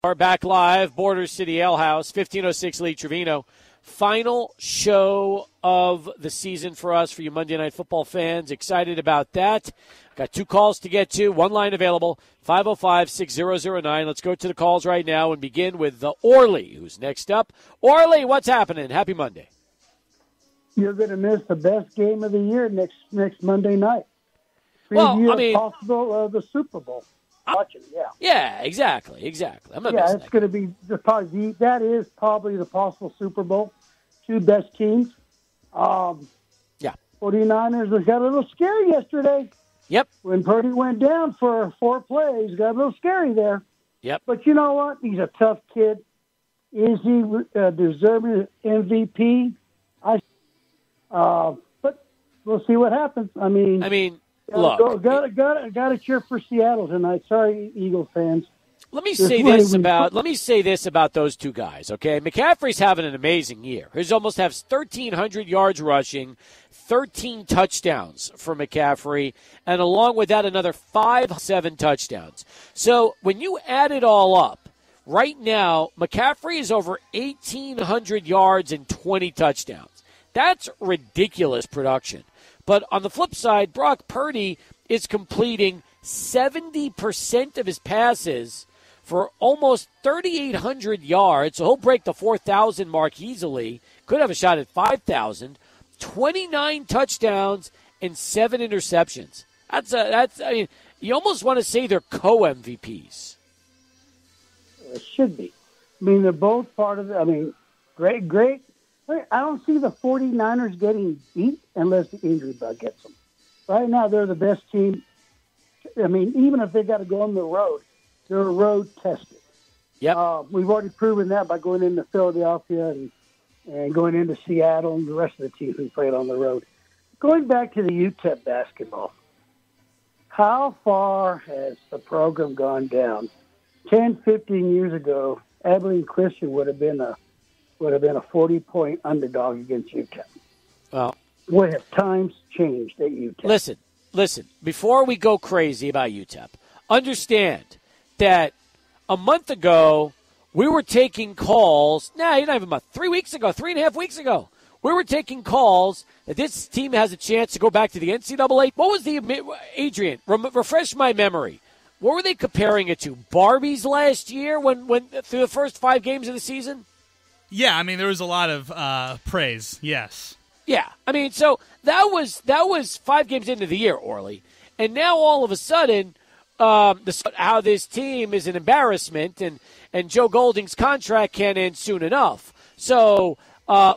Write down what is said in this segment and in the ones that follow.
Are back live, Border City Alehouse, 1506 Lee Trevino. Final show of the season for us, for you Monday Night Football fans. Excited about that. Got 2 calls to get to, 1 line available, 505-6009. Let's go to the calls right now and begin with Orly, who's next up. Orly, what's happening? Happy Monday. You're going to miss the best game of the year next Monday night. Possible the Super Bowl. Watching, yeah. Yeah, exactly. I'm it's going to be that is probably the possible Super Bowl. 2 best teams. 49ers got a little scary yesterday. Yep. When Purdy went down for 4 plays, got a little scary there. Yep. But you know what? He's a tough kid. Is he deserving MVP? But we'll see what happens. I mean. Look, got to cheer for Seattle tonight. Sorry, Eagles fans. Let me say this about those 2 guys, okay? McCaffrey's having an amazing year. He almost has 1,300 yards rushing, 13 touchdowns for McCaffrey, and along with that, another 7 touchdowns. So when you add it all up, right now, McCaffrey is over 1,800 yards and 20 touchdowns. That's ridiculous production. But on the flip side, Brock Purdy is completing 70% of his passes for almost 3,800 yards. So he'll break the 4,000 mark easily. Could have a shot at 5,000. 29 touchdowns and 7 interceptions. You almost want to say they're co-MVPs. It should be. They're both part of it. Great. I don't see the 49ers getting beat unless the injury bug gets them. Right now, they're the best team. Even if they got to go on the road, they're road tested. Yep. We've already proven that by going into Philadelphia and going into Seattle and the rest of the teams we played on the road. Going back to the UTEP basketball, how far has the program gone down? 10, 15 years ago, Abilene Christian would have been a 40-point underdog against UTEP. Well, what have times changed at UTEP? Listen. Before we go crazy about UTEP, understand that a month ago we were taking calls. You're not even about 3 weeks ago, 3.5 weeks ago. We were taking calls that this team has a chance to go back to the NCAA. What was Adrian? Refresh my memory. What were they comparing it to? Barbies last year when through the first 5 games of the season? Yeah, there was a lot of praise, yes. Yeah, so that was 5 games into the year, Orly. And now all of a sudden, how this team is an embarrassment, and Joe Golding's contract can't end soon enough. So,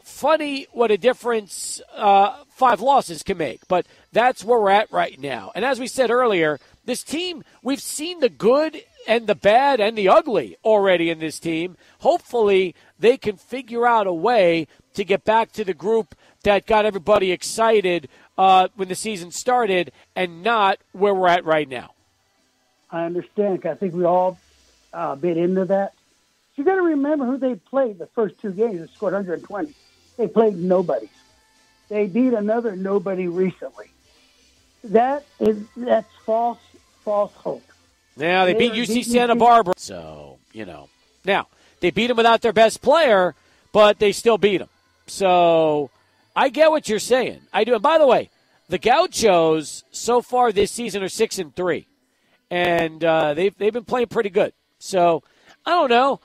funny what a difference 5 losses can make. But that's where we're at right now. And as we said earlier, this team, we've seen the good and the bad and the ugly already in this team. Hopefully they can figure out a way to get back to the group that got everybody excited when the season started and not where we're at right now. I understand. I think we all bit into that. You got to remember who they played the first 2 games. They scored 120. They played nobodies. They beat another nobody recently. That's false hope. Now, they beat UC Santa Barbara. So, Now, they beat them without their best player, but they still beat them. So, I get what you're saying. I do. And by the way, the Gauchos so far this season are 6-3. And they've been playing pretty good. So, I don't know.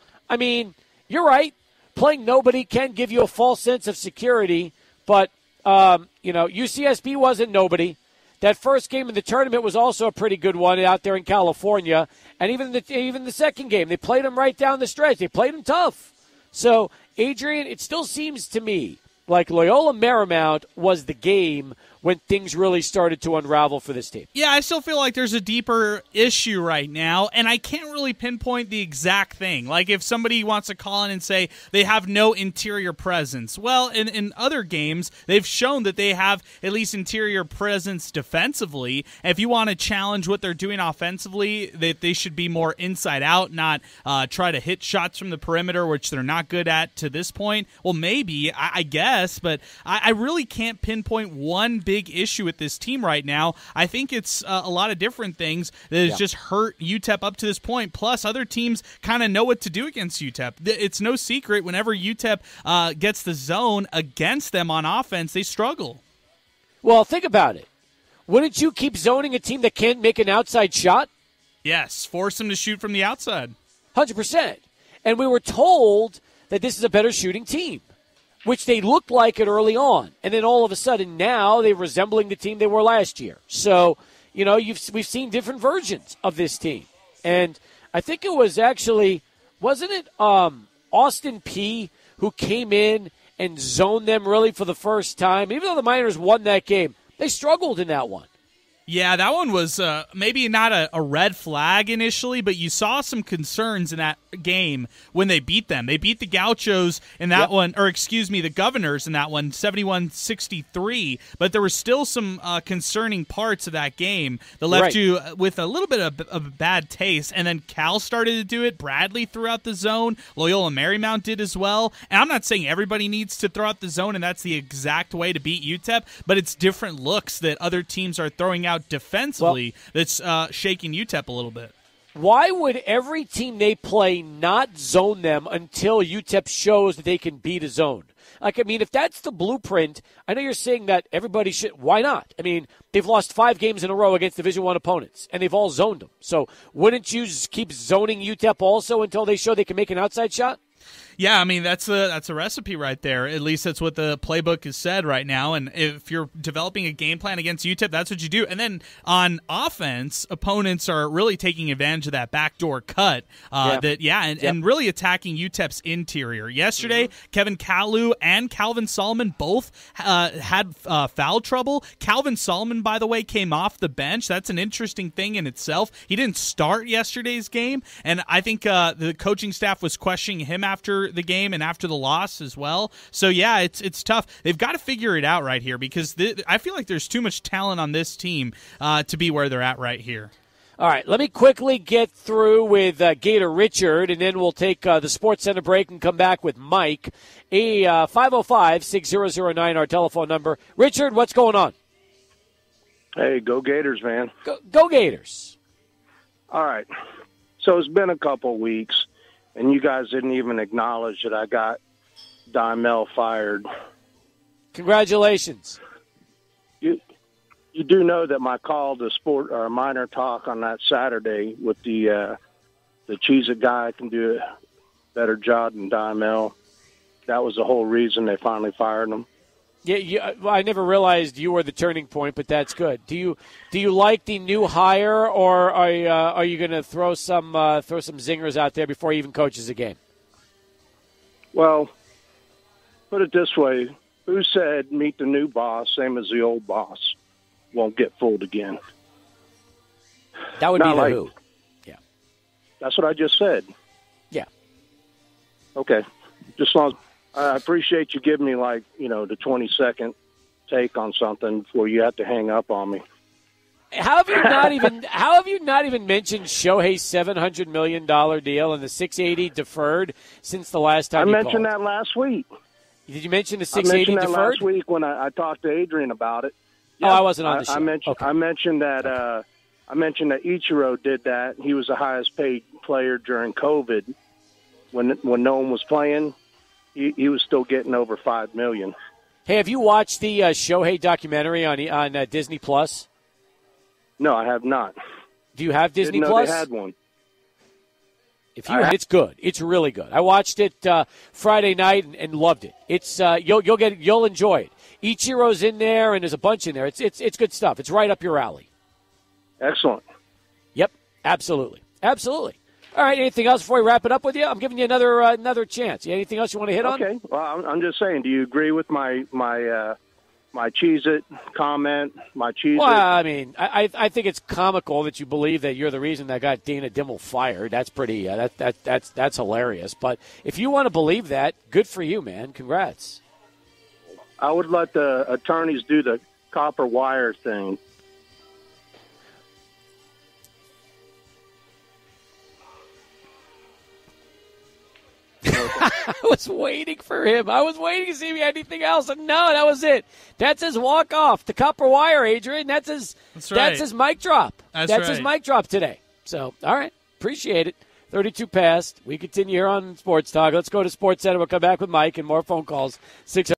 You're right. Playing nobody can give you a false sense of security. But, UCSB wasn't nobody. That first game in the tournament was also a pretty good one out there in California. And even the second game, they played them right down the stretch. They played them tough. So, Adrian, it still seems to me like Loyola Marymount was the game when things really started to unravel for this team. Yeah, I still feel like there's a deeper issue right now, and I can't really pinpoint the exact thing. Like if somebody wants to call in and say they have no interior presence. Well, in other games, they've shown that they have at least interior presence defensively. And if you want to challenge what they're doing offensively, that they should be more inside out, not try to hit shots from the perimeter, which they're not good at to this point. Well, maybe, I guess, but I really can't pinpoint one big issue with this team right now. I think it's a lot of different things that has just hurt UTEP up to this point. Plus, other teams kind of know what to do against UTEP. It's no secret whenever UTEP gets the zone against them on offense, they struggle. Well, think about it. Wouldn't you keep zoning a team that can't make an outside shot? Yes, force them to shoot from the outside. 100%. And we were told that this is a better shooting team, which they looked like it early on. And then all of a sudden now they're resembling the team they were last year. So, we've seen different versions of this team. And I think it was actually, wasn't it Austin Peay who came in and zoned them really for the first time? Even though the Miners won that game, they struggled in that one. Yeah, that one was maybe not a red flag initially, but you saw some concerns in that game when they beat them. They beat the Gauchos in that one, or excuse me, the Governors in that one, 71-63, but there were still some concerning parts of that game that left you with a little bit of a bad taste, and then Cal started to do it. Bradley threw out the zone. Loyola Marymount did as well, and I'm not saying everybody needs to throw out the zone, and that's the exact way to beat UTEP, but it's different looks that other teams are throwing out defensively that's shaking UTEP a little bit. Why would every team they play not zone them until UTEP shows that they can beat a zone? If that's the blueprint, I know you're saying that everybody should. Why not? They've lost 5 games in a row against Division I opponents, and they've all zoned them. So wouldn't you just keep zoning UTEP also until they show they can make an outside shot? Yeah, that's a recipe right there. At least that's what the playbook has said right now. And if you're developing a game plan against UTEP, that's what you do. And then on offense, opponents are really taking advantage of that backdoor cut and really attacking UTEP's interior. Yesterday, Kevin Kalu and Calvin Solomon both had foul trouble. Calvin Solomon, by the way, came off the bench. That's an interesting thing in itself. He didn't start yesterday's game, and I think the coaching staff was questioning him after the game and after the loss as well. So, yeah, it's tough. They've got to figure it out right here because I feel like there's too much talent on this team to be where they're at right here. All right, let me quickly get through with Gator Richard, and then we'll take the Sports Center break and come back with Mike. 505-6009, our telephone number. Richard, what's going on? Hey, go Gators, man. Go Gators. All right. So it's been a couple weeks, and you guys didn't even acknowledge that I got Dymel fired. Congratulations. You do know that my call to Minor Talk on that Saturday with the Cheez-It guy can do a better job than Dymel. That was the whole reason they finally fired him. Yeah, I never realized you were the turning point, but that's good. Do you like the new hire, or are you going to throw some zingers out there before he even coaches a game? Well, put it this way: who said meet the new boss, same as the old boss, won't get fooled again? That would be the who. Yeah, that's what I just said. Yeah. Okay, just long. I appreciate you giving me the 20-second take on something before you have to hang up on me. How have you not even mentioned Shohei's $700 million deal and the $680 deferred since the last time I you mentioned called? that last week. Did you mention the $680 I mentioned that deferred? last week when I talked to Adrian about it. Yeah, I wasn't on the show. I mentioned that Ichiro did that. He was the highest paid player during COVID when no one was playing. He was still getting over $5 million. Hey, have you watched the Shohei documentary on Disney Plus? No, I have not. Do you have Disney Didn't know Plus? They had one. It's good. It's really good. I watched it Friday night and loved it. It's you'll enjoy it. Ichiro's in there, and there's a bunch in there. It's good stuff. It's right up your alley. Excellent. Yep, absolutely. All right, anything else before we wrap it up with you? I'm giving you another chance. Anything else you want to hit on? Okay. Well, I'm just saying, do you agree with my Cheez-It comment, my Cheez-It? Well, I think it's comical that you believe that you're the reason that got Dana Dimmel fired. That's pretty that's hilarious. But if you want to believe that, good for you, man. Congrats. I would let the attorneys do the copper wire thing. I was waiting for him. I was waiting to see if he had anything else. And no, that was it. That's his walk-off. The copper wire, Adrian. That's his mic drop. That's his mic drop today. So, all right. Appreciate it. 32 past. We continue here on Sports Talk. Let's go to Sports Center. We'll come back with Mike and more phone calls. 6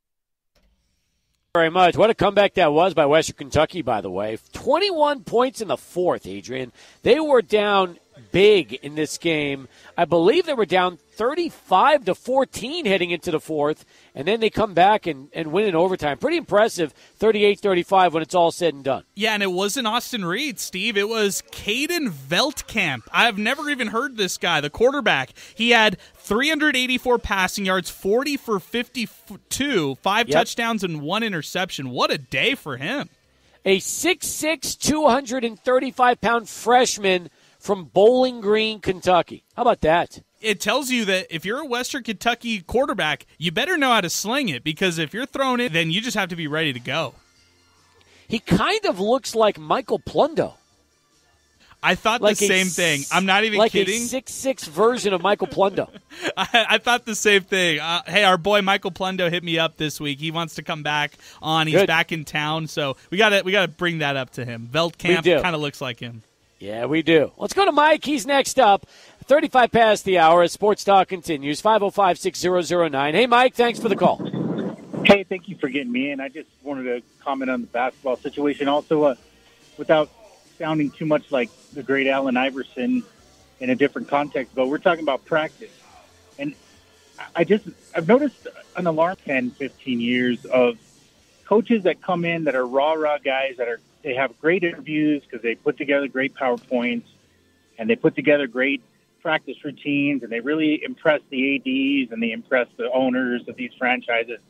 very much. What a comeback that was by Western Kentucky, by the way. 21 points in the fourth, Adrian. They were down big in this game. I believe they were down 35-14 heading into the fourth, and then they come back and win in overtime. Pretty impressive, 38-35 when it's all said and done. Yeah, and it wasn't Austin Reed, Steve. It was Caden Veltkamp. I've never even heard this guy, the quarterback. He had 384 passing yards, 40 for 52, 5 touchdowns, and 1 interception. What a day for him. A 6'6", 235-pound freshman from Bowling Green, Kentucky. How about that? It tells you that if you're a Western Kentucky quarterback, you better know how to sling it, because if you're throwing it, then you just have to be ready to go. He kind of looks like Michael Plundo. I thought the same thing. I'm not even kidding. Like a 6'6" version of Michael Plundo. I thought the same thing. Hey, our boy Michael Plundo hit me up this week. He wants to come back on. He's back in town, so we gotta bring that up to him. Veltkamp kind of looks like him. Yeah, we do. Let's go to Mike. He's next up. 35 past the hour as Sports Talk continues. 505-6009. Hey, Mike, thanks for the call. Hey, thank you for getting me in. I just wanted to comment on the basketball situation. Also, without sounding too much like the great Allen Iverson in a different context, but we're talking about practice. And I've noticed an alarm 10, 15 years of coaches that come in that are raw guys they have great interviews because they put together great PowerPoints and they put together great practice routines, and they really impress the ADs and they impress the owners of these franchises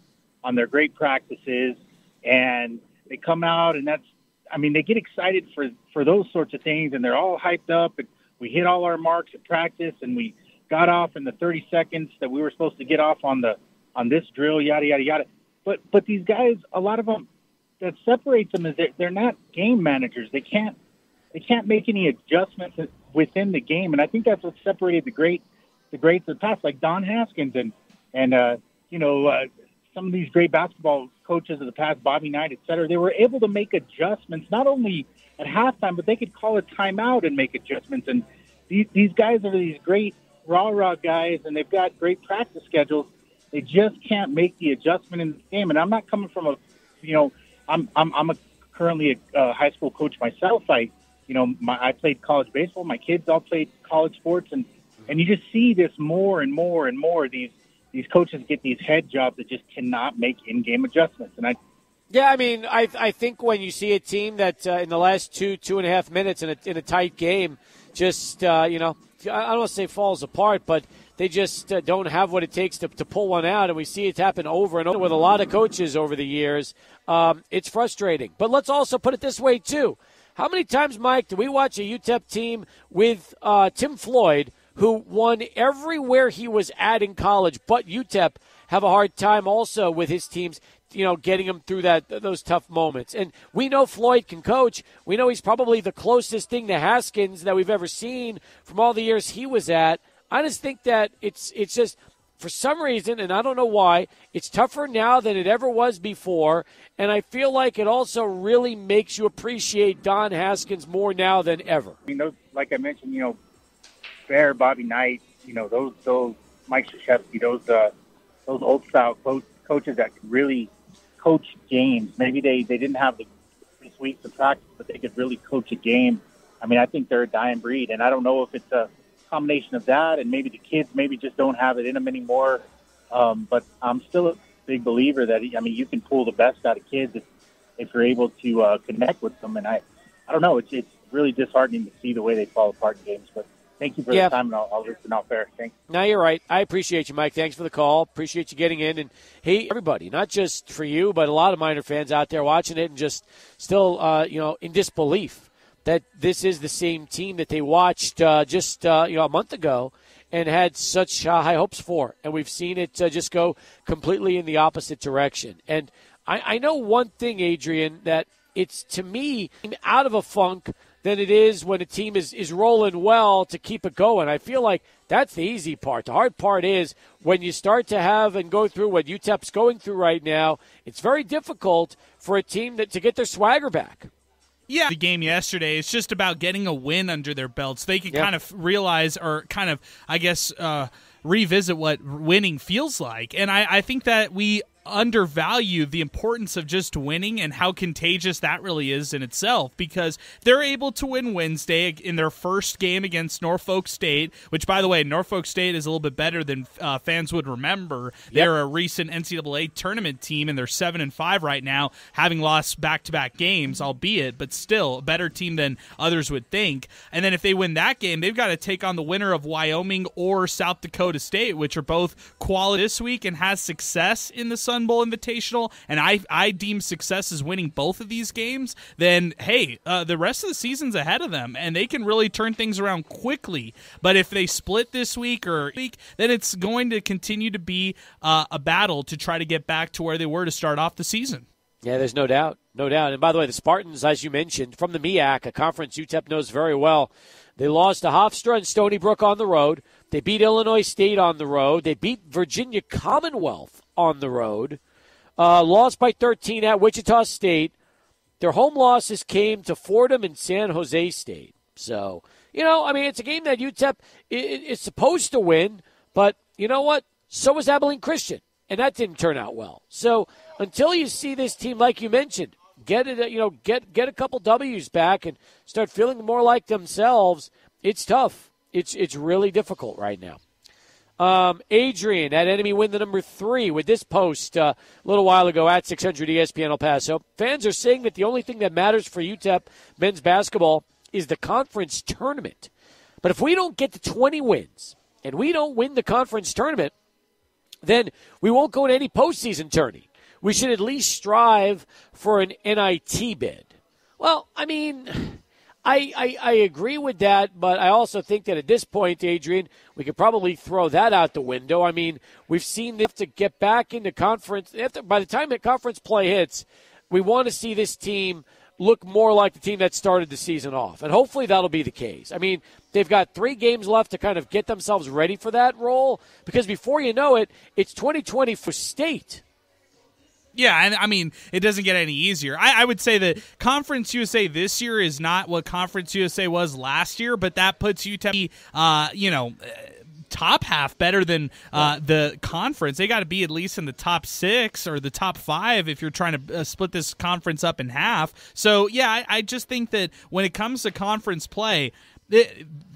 on their great practices. And they come out and they get excited for those sorts of things, and they're all hyped up, and we hit all our marks at practice, and we got off in the 30 seconds that we were supposed to get off on this drill, yada, yada, yada. But these guys, a lot of them, that separates them is that they're not game managers. They can't make any adjustments within the game, and I think that's what separated the greats of the past, like Don Haskins and some of these great basketball coaches of the past, Bobby Knight, et cetera. They were able to make adjustments not only at halftime, but they could call a timeout and make adjustments. And these guys are these great raw guys, and they've got great practice schedules. They just can't make the adjustment in the game. And I'm not coming from I'm currently a high school coach myself. I played college baseball. My kids all played college sports, and you just see this more and more and more. These coaches get these head jobs that just cannot make in-game adjustments. And I think when you see a team that in the last 2.5 minutes in a tight game, just I don't want to say falls apart, but they just don't have what it takes to pull one out, and we see it happen over and over with a lot of coaches over the years. It's frustrating. But let's also put it this way, too. How many times, Mike, do we watch a UTEP team with Tim Floyd, who won everywhere he was at in college, but UTEP have a hard time also with his teams, getting him through those tough moments. And we know Floyd can coach. We know he's probably the closest thing to Haskins that we've ever seen from all the years he was at. I just think that it's just, for some reason, and I don't know why, it's tougher now than it ever was before, and I feel like it also really makes you appreciate Don Haskins more now than ever. Like I mentioned, Bear, Bobby Knight, those Mike Krzyzewski, those old-style coaches that could really coach games. Maybe they didn't have the 6 weeks of practice, but they could really coach a game. I think they're a dying breed, and I don't know if it's a combination of that and maybe the kids just don't have it in them anymore. But I'm still a big believer that, you can pull the best out of kids if you're able to connect with them. And I don't know, it's really disheartening to see the way they fall apart in games. But thank you for the time, and I'll listen out there. Thanks. No, you're right. I appreciate you, Mike. Thanks for the call. Appreciate you getting in. And, hey, everybody, not just for you, but a lot of Miner fans out there watching it and just still, in disbelief that this is the same team that they watched just a month ago and had such high hopes for. And we've seen it just go completely in the opposite direction. And I know one thing, Adrian, that it's, to me, out of a funk, than it is when a team is rolling well to keep it going. I feel like that's the easy part. The hard part is when you start to have and go through what UTEP's going through right now, it's very difficult for a team to get their swagger back. Yeah, the game yesterday is just about getting a win under their belts. They can kind of realize or kind of, I guess, revisit what winning feels like. And I think that we undervalue the importance of just winning and how contagious that really is in itself, because they're able to win Wednesday in their first game against Norfolk State, which, by the way, Norfolk State is a little bit better than fans would remember. They're a recent NCAA tournament team, and they're 7-5 right now, having lost back-to-back games, albeit, but still a better team than others would think. And then if they win that game, they've got to take on the winner of Wyoming or South Dakota State, which are both quality this week and has success in the Sun Bowl Invitational, and I deem success as winning both of these games, then, hey, the rest of the season's ahead of them, and they can really turn things around quickly. But if they split this week, then it's going to continue to be a battle to try to get back to where they were to start off the season. Yeah, there's no doubt. No doubt. And by the way, the Spartans, as you mentioned, from the MEAC, a conference UTEP knows very well, they lost to Hofstra and Stony Brook on the road. They beat Illinois State on the road. They beat Virginia Commonwealth on the road. Lost by 13 at Wichita State. Their home losses came to Fordham and San Jose State. So, it's a game that UTEP is supposed to win, but you know what? So was Abilene Christian, and that didn't turn out well. So until you see this team, like you mentioned, get a couple W's back and start feeling more like themselves, it's tough. It's really difficult right now. Adrian at Enemy Win the number 3 with this post a little while ago at 600 ESPN El Paso. Fans are saying that the only thing that matters for UTEP men's basketball is the conference tournament. But if we don't get to 20 wins and we don't win the conference tournament, then we won't go to any postseason tourney. We should at least strive for an NIT bid. Well, I agree with that, but I also think that at this point, Adrian, we could probably throw that out the window. We've seen this to get back into conference. By the time that conference play hits, we want to see this team look more like the team that started the season off, and hopefully that'll be the case. They've got 3 games left to kind of get themselves ready for that role, because before you know it, it's 2020 for state. Yeah, and it doesn't get any easier. I would say that Conference USA this year is not what Conference USA was last year, but that puts UTEP, top half better than the conference. They got to be at least in the top 6 or the top 5 if you're trying to split this conference up in half. So, yeah, I just think that when it comes to conference play,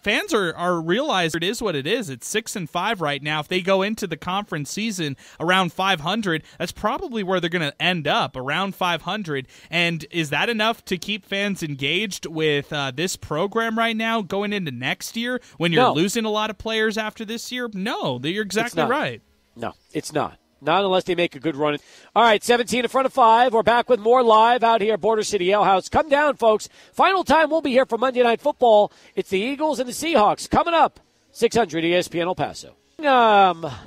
fans are realizing it is what it is. It's 6-5 right now. If they go into the conference season around 500, that's probably where they're going to end up, around 500. And is that enough to keep fans engaged with this program right now going into next year when you're losing a lot of players after this year? No, you're exactly right. No, it's not. Not unless they make a good run. All right, 17 in front of 5. We're back with more live out here at Border City Alehouse. Come down, folks. Final time we'll be here for Monday Night Football. It's the Eagles and the Seahawks coming up. 600 ESPN El Paso.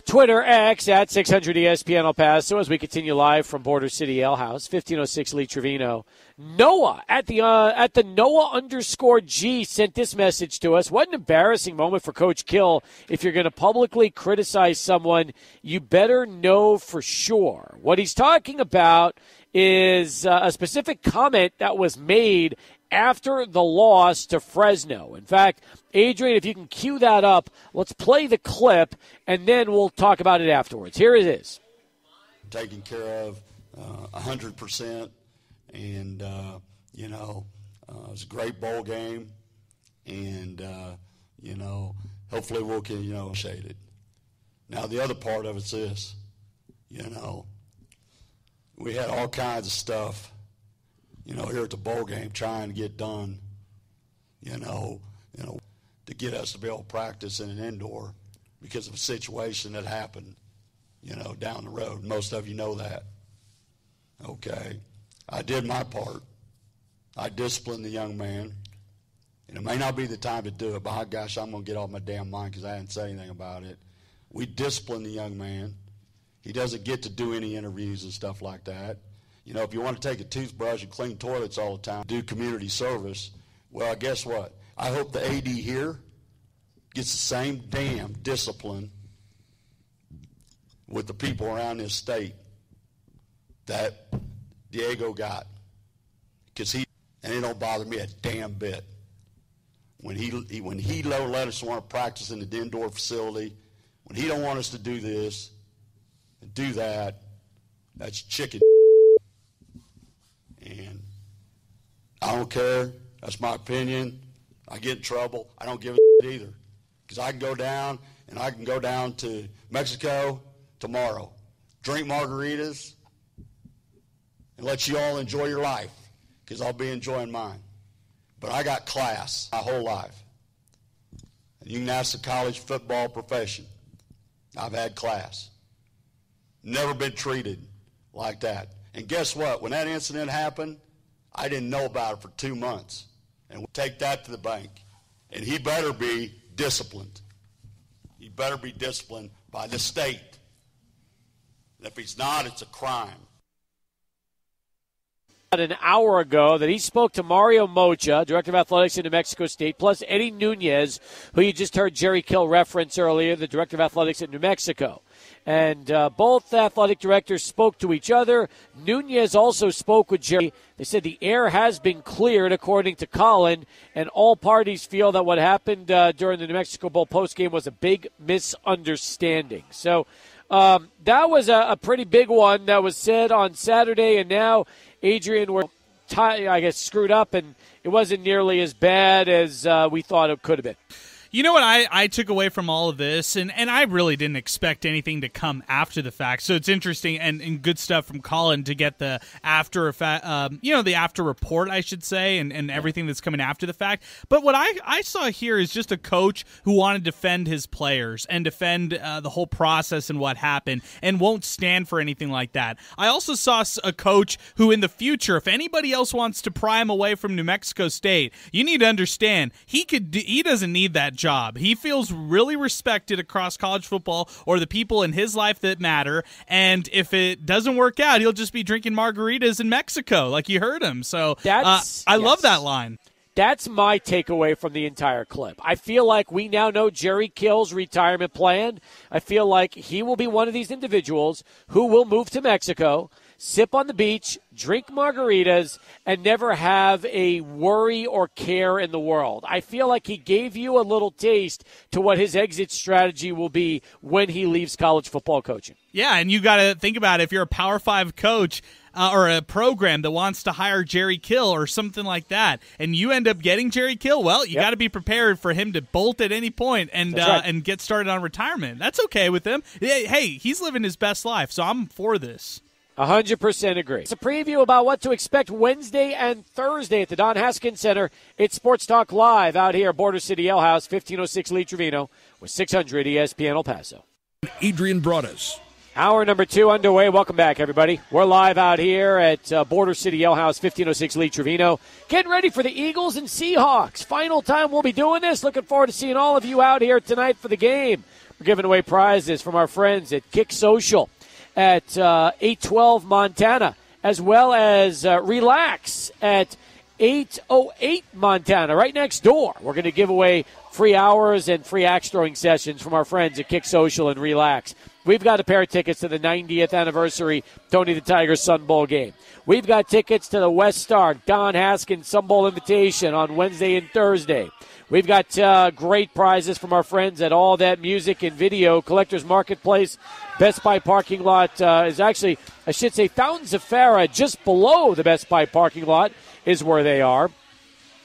Twitter X at 600 ESPN El Paso as we continue live from Border City Alehouse, 1506 Lee Trevino. Noah at the Noah_G sent this message to us. What an embarrassing moment for Coach Kill. If you're going to publicly criticize someone, you better know for sure. What he's talking about is a specific comment that was made after the loss to Fresno. In fact, Adrian, if you can cue that up, let's play the clip, and then we'll talk about it afterwards. Here it is. Taken care of 100%, and, it was a great bowl game, and, hopefully we'll can, shade it. Now, the other part of it's this, we had all kinds of stuff, here at the bowl game trying to get done, to get us to be able to practice in an indoor because of a situation that happened, down the road. Most of you know that. Okay. I did my part. I disciplined the young man. And it may not be the time to do it, but gosh, I'm going to get off my damn mind because I didn't say anything about it. We disciplined the young man. He doesn't get to do any interviews and stuff like that. If you want to take a toothbrush and clean toilets all the time, do community service, Well, guess what? I hope the AD here gets the same damn discipline with the people around this state that Diego got. And it don't bother me a damn bit. When he don't let us want to practice in the indoor facility, when he don't want us to do this and do that, that's chicken. And I don't care. That's my opinion. I get in trouble. I don't give a either. Because I can go down, and I can go down to Mexico tomorrow, drink margaritas, and let you all enjoy your life, because I'll be enjoying mine. But I got class my whole life. And you can ask the college football profession. I've had class. Never been treated like that. And guess what? When that incident happened, I didn't know about it for 2 months. And we'll take that to the bank. And he better be disciplined. He better be disciplined by the state. And if he's not, it's a crime. An hour ago that he spoke to Mario Mocha, Director of Athletics in New Mexico State, plus Eddie Nunez, who you just heard Jerry Kill reference earlier, the Director of Athletics in New Mexico. And both athletic directors spoke to each other. Nunez also spoke with Jerry. They said the air has been cleared, according to Colin, and all parties feel that what happened during the New Mexico Bowl postgame was a big misunderstanding. So that was a pretty big one that was said on Saturday, and now Adrian were, I guess, screwed up, and it wasn't nearly as bad as we thought it could have been. You know what I took away from all of this, and I really didn't expect anything to come after the fact. So it's interesting and good stuff from Colin to get the after effect, the after report, I should say, and everything that's coming after the fact. But what I saw here is just a coach who wanted to defend his players and defend the whole process and what happened, and won't stand for anything like that. I also saw a coach who, in the future, if anybody else wants to pry him away from New Mexico State, you need to understand he doesn't need that job. He feels really respected across college football, or the people in his life that matter, and if it doesn't work out, he'll just be drinking margaritas in Mexico, like you heard him. So I love that line. That's my takeaway from the entire clip. I feel like we now know Jerry Kill's retirement plan. I feel like he will be one of these individuals who will move to Mexico, sip on the beach, drink margaritas, and never have a worry or care in the world. I feel like he gave you a little taste to what his exit strategy will be when he leaves college football coaching. Yeah, and you got to think about it. If you're a Power 5 coach or a program that wants to hire Jerry Kill or something like that, and you end up getting Jerry Kill, well, you got to be prepared for him to bolt at any point and and get started on retirement. That's okay with him. Hey, he's living his best life, so I'm for this. 100% agree. It's a preview about what to expect Wednesday and Thursday at the Don Haskins Center. It's Sports Talk Live out here at Border City Alehouse, 1506 Lee Trevino, with 600 ESPN El Paso. Adrian Broadus. Hour number 2 underway. Welcome back, everybody. We're live out here at Border City Alehouse, 1506 Lee Trevino. Getting ready for the Eagles and Seahawks. Final time we'll be doing this. Looking forward to seeing all of you out here tonight for the game. We're giving away prizes from our friends at Kick Social at 812 Montana, as well as Relax at 808 Montana, right next door. We're going to give away free hours and free axe throwing sessions from our friends at Kick Social and Relax. We've got a pair of tickets to the 90th anniversary Tony the Tiger Sun Bowl game. We've got tickets to the West Star Don Haskins Sun Bowl Invitation on Wednesday and Thursday. We've got great prizes from our friends at All That Music and Video, Collectors Marketplace. Best Buy parking lot is actually, I should say, Fountains of Farah, just below the Best Buy parking lot is where they are.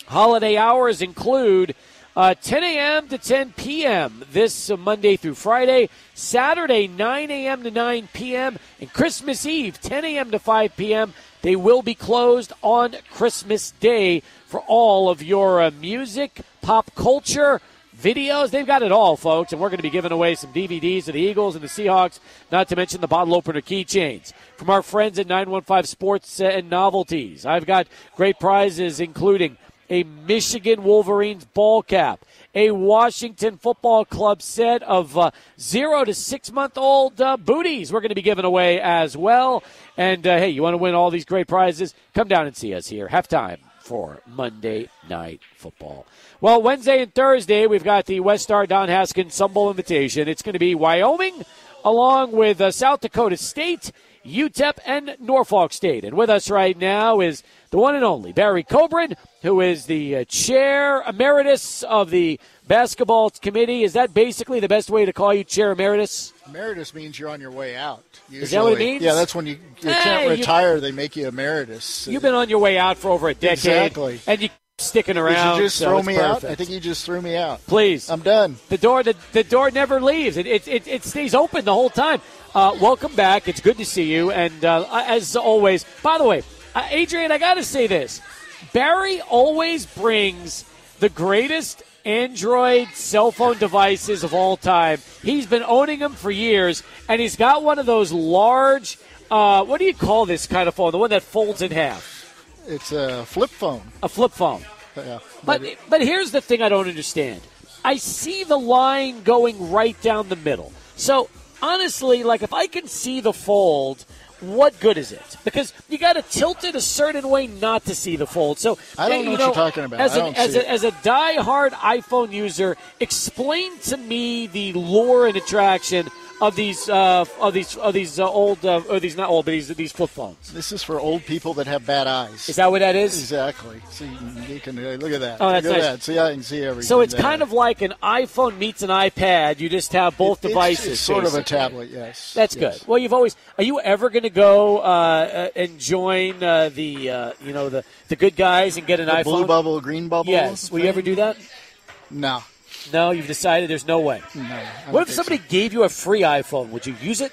Holiday hours include 10 a.m. to 10 p.m. this Monday through Friday, Saturday 9 a.m. to 9 p.m., and Christmas Eve 10 a.m. to 5 p.m. They will be closed on Christmas Day for all of your music, pop culture, videos. They've got it all, folks, and we're going to be giving away some DVDs of the Eagles and the Seahawks, not to mention the bottle opener keychains from our friends at 915 Sports and Novelties. I've got great prizes, including a Michigan Wolverines ball cap, a Washington Football Club set of 0 to 6 month old booties we're going to be giving away as well. And, hey, you want to win all these great prizes? Come down and see us here. Halftime for Monday Night Football. Well, Wednesday and Thursday, we've got the West Star Don Haskins Sun Bowl Invitation. It's going to be Wyoming along with South Dakota State, UTEP, and Norfolk State. And with us right now is the one and only Barry Coburn, who is the chair emeritus of the basketball committee. Is that basically the best way to call you, chair emeritus? Emeritus means you're on your way out. Usually. Is that what it means? Yeah, that's when you can't retire. They make you emeritus. You've been on your way out for over a decade. Exactly. And you sticking around. Did you just so throw me perfect. out? I think you just threw me out. Please. I'm done. The door never leaves. It stays open the whole time. Welcome back. It's good to see you. And as always, by the way, Adrian, I got to say this. Barry always brings the greatest Android cell phone devices of all time. He's been owning them for years, and he's got one of those large, what do you call this kind of phone, the one that folds in half? It's a flip phone. A flip phone. Yeah. But here's the thing I don't understand. I see the line going right down the middle. So, honestly, like if I can see the fold, what good is it? Because you got to tilt it a certain way not to see the fold. So I don't know what you're talking about. As a diehard iPhone user, explain to me the lure and attraction of these old, or these not old, but these flip phones. This is for old people that have bad eyes. Is that what that is? Exactly. So you can look at that. Oh, that's look nice. at that. See, I can see everything. So it's there. kind of like an iPhone meets an iPad. You just have both devices. It's sort basically. of a tablet, yes. That's good. Well, are you ever going to go and join the good guys and get an iPhone? Blue bubble, green bubble? Yes. Will you ever do that? No. No, you've decided there's no way. No. What if somebody gave you a free iPhone? Would you use it?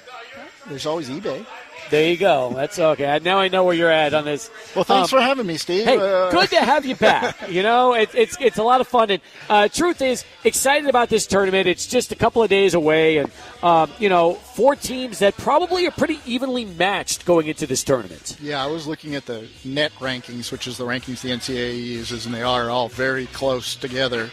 There's always eBay. There you go. That's okay. Now I know where you're at on this. Well, thanks for having me, Steve. Hey, good to have you back. It's a lot of fun. And truth is, excited about this tournament. It's just a couple of days away, and 4 teams that probably are pretty evenly matched going into this tournament. Yeah, I was looking at the net rankings, which is the rankings the NCAA uses, and they are all very close together.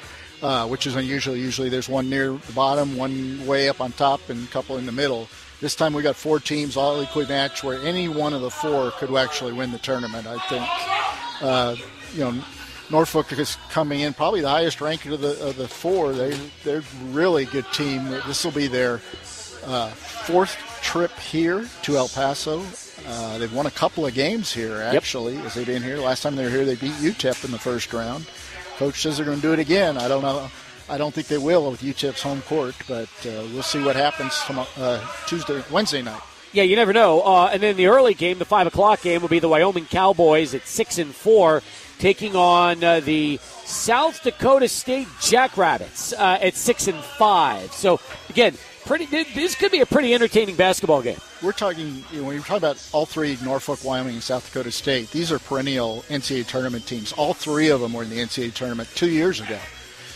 Which is unusual. Usually there's one near the bottom, one way up on top, and a couple in the middle. This time we got 4 teams all equally matched where any one of the 4 could actually win the tournament, I think. Norfolk is coming in probably the highest ranked of the 4. They're really good team. This will be their 4th trip here to El Paso. They've won a couple of games here, actually, as they've been here. Last time they were here, they beat UTEP in the first round. Coach says they're going to do it again. I don't know. I don't think they will with UTEP's home court, but we'll see what happens Wednesday night. Yeah, you never know. And then the early game, the 5 o'clock game, will be the Wyoming Cowboys at 6-4, taking on the South Dakota State Jackrabbits at 6-5. So again, this could be a pretty entertaining basketball game. We're talking, when you're talking about all 3, Norfolk, Wyoming, and South Dakota State, these are perennial NCAA tournament teams. All 3 of them were in the NCAA tournament 2 years ago.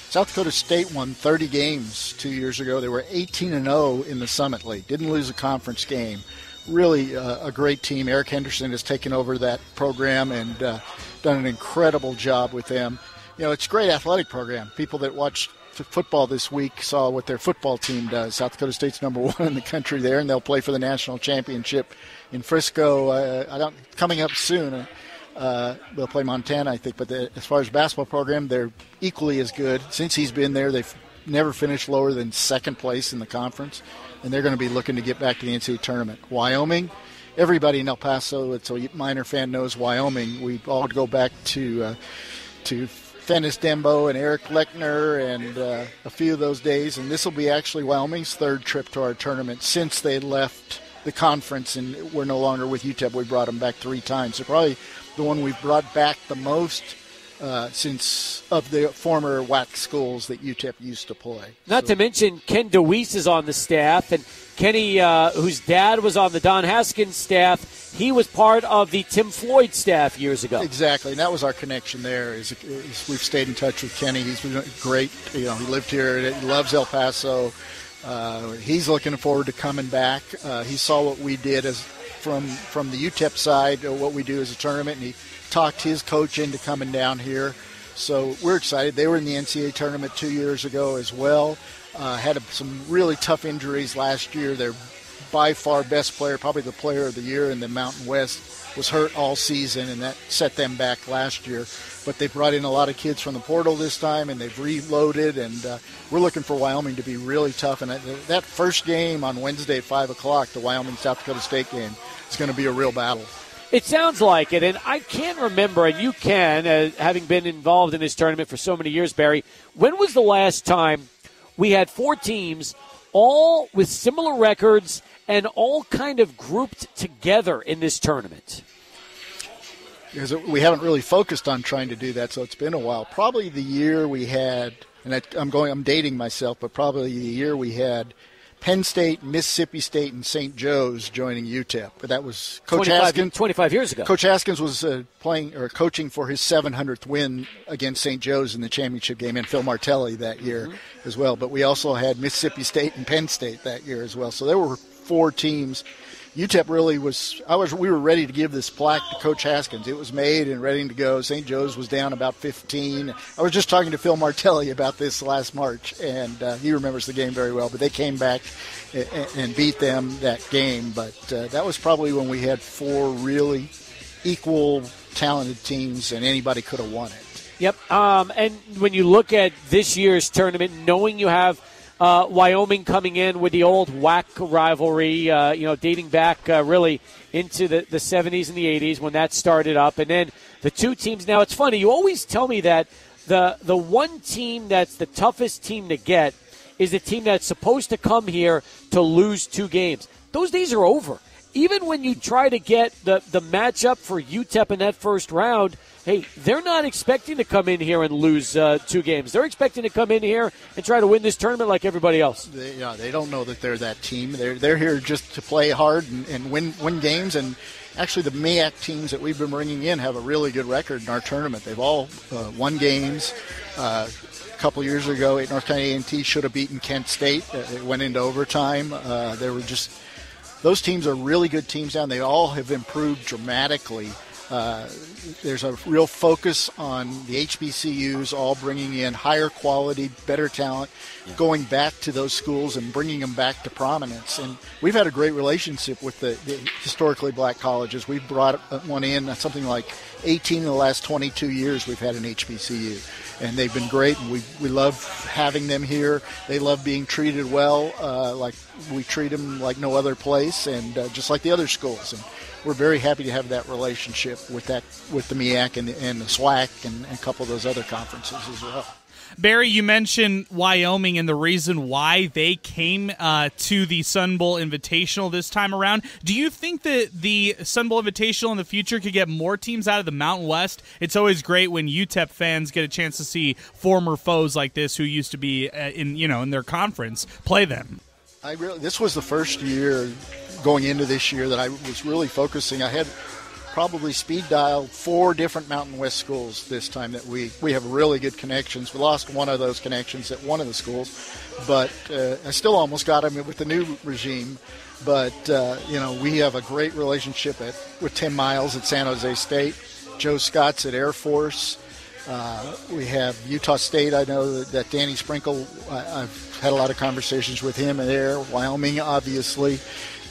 South Dakota State won 30 games 2 years ago. They were 18-0 in the Summit League. Didn't lose a conference game. Really a great team. Eric Henderson has taken over that program and done an incredible job with them. It's a great athletic program. People that watched football this week saw what their football team does. South Dakota State's #1 in the country there, and they'll play for the national championship in Frisco. Coming up soon. They'll play Montana, I think. But as far as basketball program, they're equally as good. Since he's been there, they've never finished lower than 2nd place in the conference, and they're going to be looking to get back to the NCAA tournament. Wyoming, everybody in El Paso, it's a Miner fan knows Wyoming. We all go back to Fennis Dembo and Eric Lechner and a few of those days, and this will be actually Wyoming's 3rd trip to our tournament since they left the conference and we're no longer with UTEP. We brought them back 3 times. So probably the one we've brought back the most since of the former WAC schools that UTEP used to play. Not to mention Ken DeWeese is on the staff, and Kenny, whose dad was on the Don Haskins staff, he was part of the Tim Floyd staff years ago. Exactly, and that was our connection there. Is we've stayed in touch with Kenny. He's been great. He lived here. He loves El Paso. He's looking forward to coming back. He saw what we did from the UTEP side, what we do as a tournament, and he talked his coach into coming down here. So we're excited. They were in the NCAA tournament 2 years ago as well. Had some really tough injuries last year. Their by far best player, probably the player of the year in the Mountain West, was hurt all season, and that set them back last year. But they brought in a lot of kids from the portal this time, and they've reloaded, and we're looking for Wyoming to be really tough. And that first game on Wednesday at 5 o'clock, the Wyoming-South Dakota State game, is going to be a real battle. It sounds like it, and I can't remember, and you can, having been involved in this tournament for so many years, Barry, when was the last time we had 4 teams all with similar records and all kind of grouped together in this tournament? Because we haven't really focused on trying to do that, so it's been a while. Probably the year we had, and I'm dating myself, but probably the year we had Penn State, Mississippi State, and St. Joe's joining UTEP. But that was Coach Haskins. 25 years ago. Coach Haskins was coaching for his 700th win against St. Joe's in the championship game, and Phil Martelli that year as well. But we also had Mississippi State and Penn State that year as well. So there were 4 teams. UTEP really was. We were ready to give this plaque to Coach Haskins. It was made and ready to go. St. Joe's was down about 15. I was just talking to Phil Martelli about this last March, and he remembers the game very well. But they came back and beat them that game. But that was probably when we had 4 really equal, talented teams, and anybody could have won it. Yep. And when you look at this year's tournament, knowing you have Wyoming coming in with the old WAC rivalry, dating back really into the 70s and the 80s when that started up. And then the 2 teams. Now, it's funny. You always tell me that the one team that's the toughest team to get is the team that's supposed to come here to lose 2 games. Those days are over. Even when you try to get the matchup for UTEP in that first round, hey, they're not expecting to come in here and lose 2 games. They're expecting to come in here and try to win this tournament like everybody else. They don't know that they're that team. They're here just to play hard and win games. And actually, the MEAC teams that we've been bringing in have a really good record in our tournament. They've all won games. A couple years ago, North Carolina A&T should have beaten Kent State. It went into overtime. Those teams are really good teams now. They all have improved dramatically. There's a real focus on the HBCUs all bringing in higher quality, better talent, going back to those schools and bringing them back to prominence. And we've had a great relationship with the historically black colleges. We've brought one in, something like 18 of the last 22 years we've had an HBCU. And they've been great, and we love having them here. They love being treated well, like we treat them like no other place, and just like the other schools. And we're very happy to have that relationship with the MEAC and the SWAC and a couple of those other conferences as well. Barry, you mentioned Wyoming and the reason why they came to the Sun Bowl Invitational this time around. Do you think that the Sun Bowl Invitational in the future could get more teams out of the Mountain West? It's always great when UTEP fans get a chance to see former foes like this who used to be in their conference play them. This was the first year going into this year that I was really focusing. I had probably speed dial 4 different Mountain West schools this time that we have really good connections. We lost one of those connections at one of the schools, but I still almost got them with the new regime. But, we have a great relationship with Tim Miles at San Jose State, Joe Scott's at Air Force. We have Utah State. I know that Danny Sprinkle, I've had a lot of conversations with him there. Wyoming, obviously.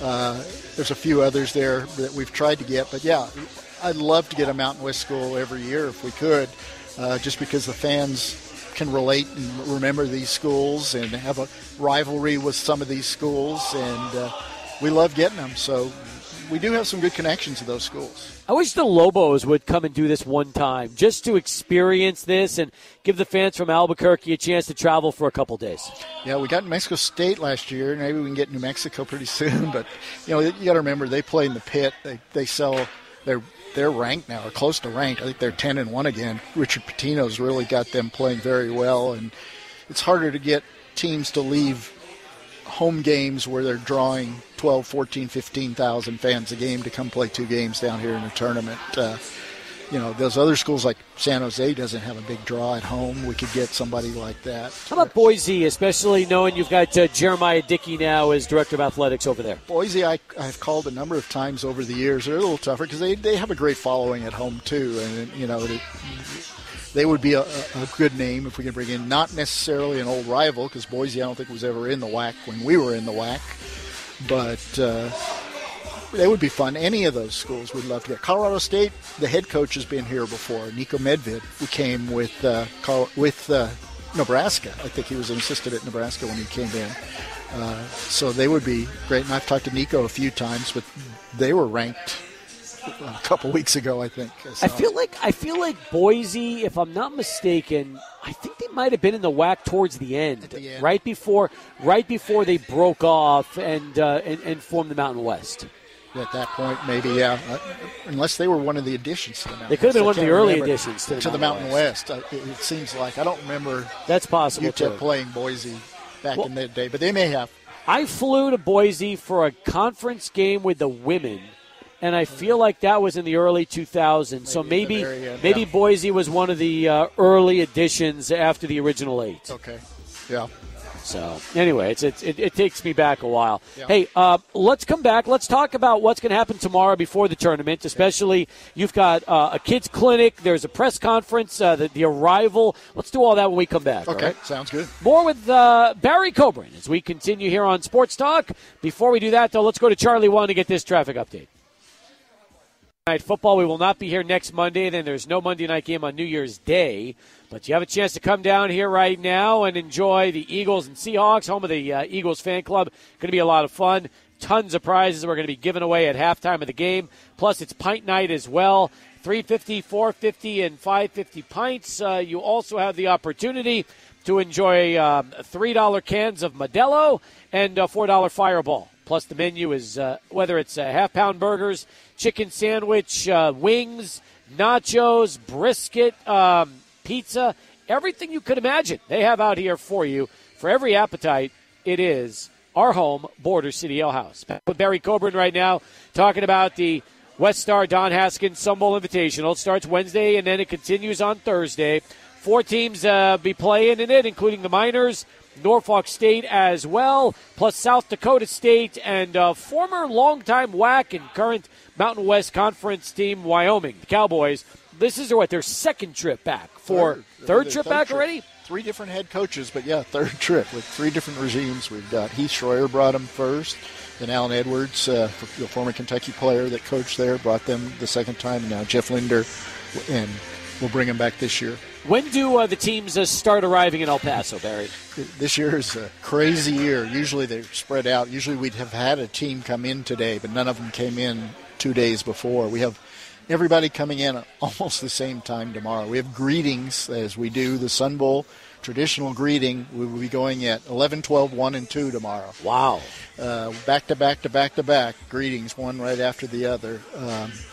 There's a few others there that we've tried to get. But, yeah, I'd love to get a Mountain West school every year if we could, just because the fans can relate and remember these schools and have a rivalry with some of these schools. And we love getting them. So we do have some good connections to those schools. I wish the Lobos would come and do this one time just to experience this and give the fans from Albuquerque a chance to travel for a couple days. Yeah, we got New Mexico State last year. Maybe we can get New Mexico pretty soon. But, you got to remember they play in the pit. They sell they're ranked now or close to ranked. I think they're 10-1 again. Richard Pitino's really got them playing very well. And it's harder to get teams to leave home games where they're drawing 12, 14, 15,000 fans a game to come play 2 games down here in the tournament. Those other schools like San Jose doesn't have a big draw at home. We could get somebody like that. How about Boise, especially knowing you've got Jeremiah Dickey now as Director of Athletics over there? Boise, I've called a number of times over the years. They're a little tougher because they have a great following at home too. And, they would be a good name if we can bring in, not necessarily an old rival, because Boise I don't think was ever in the WAC when we were in the WAC. But they would be fun. Any of those schools we'd love to get. Colorado State, the head coach has been here before, Nico Medved, who came with Nebraska. I think he was an assistant at Nebraska when he came in. So they would be great. And I've talked to Nico a few times, but they were ranked a couple weeks ago, I think. So. I feel like Boise, if I'm not mistaken, I think they might have been in the WAC towards the end. right before they broke off and formed the Mountain West. At that point, maybe, yeah. Unless they were one of the additions to the Mountain West. They could have been one of the early additions to the Mountain West. It seems like. I don't remember that's possible UTEP playing Boise back in that day, but they may have. I flew to Boise for a conference game with the women, and I feel like that was in the early 2000s. So maybe Boise was one of the early additions after the original 8. Okay, yeah. So, anyway, it takes me back a while. Yeah. Hey, let's come back. Let's talk about what's going to happen tomorrow before the tournament, especially you've got a kids' clinic. There's a press conference, the arrival. Let's do all that when we come back. Okay, right? Sounds good. More with Barry Coburn as we continue here on Sports Talk. Before we do that, though, let's go to Charlie 1 to get this traffic update. Night football, we will not be here next Monday. Then there's no Monday night game on New Year's Day. But you have a chance to come down here right now and enjoy the Eagles and Seahawks, home of the Eagles fan club. Going to be a lot of fun. Tons of prizes we're going to be giving away at halftime of the game. Plus, it's pint night as well. $3.50, $4.50, and $5.50 pints. You also have the opportunity to enjoy $3 cans of Modelo and $4 Fireball. Plus, the menu is whether it's half-pound burgers, chicken sandwich, wings, nachos, brisket, pizza, everything you could imagine they have out here for you. For every appetite, it is our home, Border City Alehouse. Back with Barry Coburn right now, talking about the West Star Don Haskins Sun Bowl Invitational. It starts Wednesday, and then it continues on Thursday. 4 teams be playing in it, including the Miners, Norfolk State as well, plus South Dakota State and former longtime WAC and current Mountain West Conference team, Wyoming, the Cowboys. This is their second trip back. Third trip back already? 3 different head coaches, but yeah, third trip with 3 different regimes. We've got Heath Schroyer brought them first, then Alan Edwards, the former Kentucky player that coached there, brought them the second time, and now Jeff Linder, and we'll bring them back this year. When do the teams start arriving in El Paso, Barry? This year is a crazy year. Usually they're spread out. Usually we'd have had a team come in today, but none of them came in 2 days before. We have everybody coming in at almost the same time tomorrow. We have greetings as we do the Sun Bowl traditional greeting. We will be going at 11, 12, 1, and 2 tomorrow. Wow. Back to back greetings, one right after the other.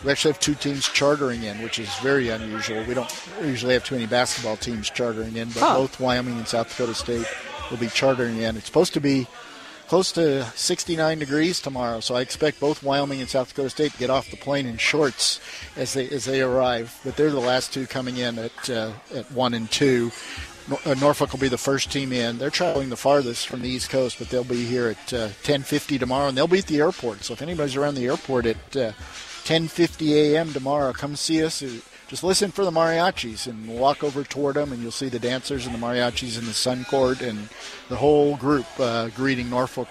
We actually have 2 teams chartering in, which is very unusual. We don't usually have too many basketball teams chartering in, but both Wyoming and South Dakota State will be chartering in. It's supposed to be close to 69 degrees tomorrow, so I expect both Wyoming and South Dakota State to get off the plane in shorts as they arrive. But they're the last 2 coming in at 1 and 2. Norfolk will be the first team in. They're traveling the farthest from the East Coast, but they'll be here at 10:50 tomorrow, and they'll be at the airport. So if anybody's around the airport at 10:50 a.m. tomorrow, come see us. Just listen for the mariachis and walk over toward them, and you'll see the dancers and the mariachis in the Sun Court and the whole group greeting Norfolk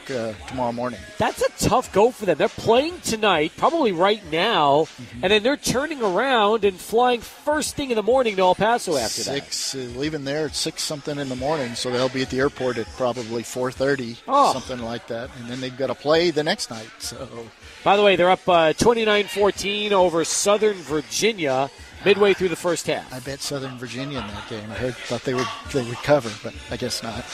tomorrow morning. That's a tough go for them. They're playing tonight, probably right now, and then they're turning around and flying first thing in the morning to El Paso after that. Leaving there at 6-something in the morning, so they'll be at the airport at probably 4:30, something like that, and then they've got to play the next night. So, by the way, they're up 29-14 over Southern Virginia midway through the first half. I bet Southern Virginia in that game. I thought they would cover, but I guess not.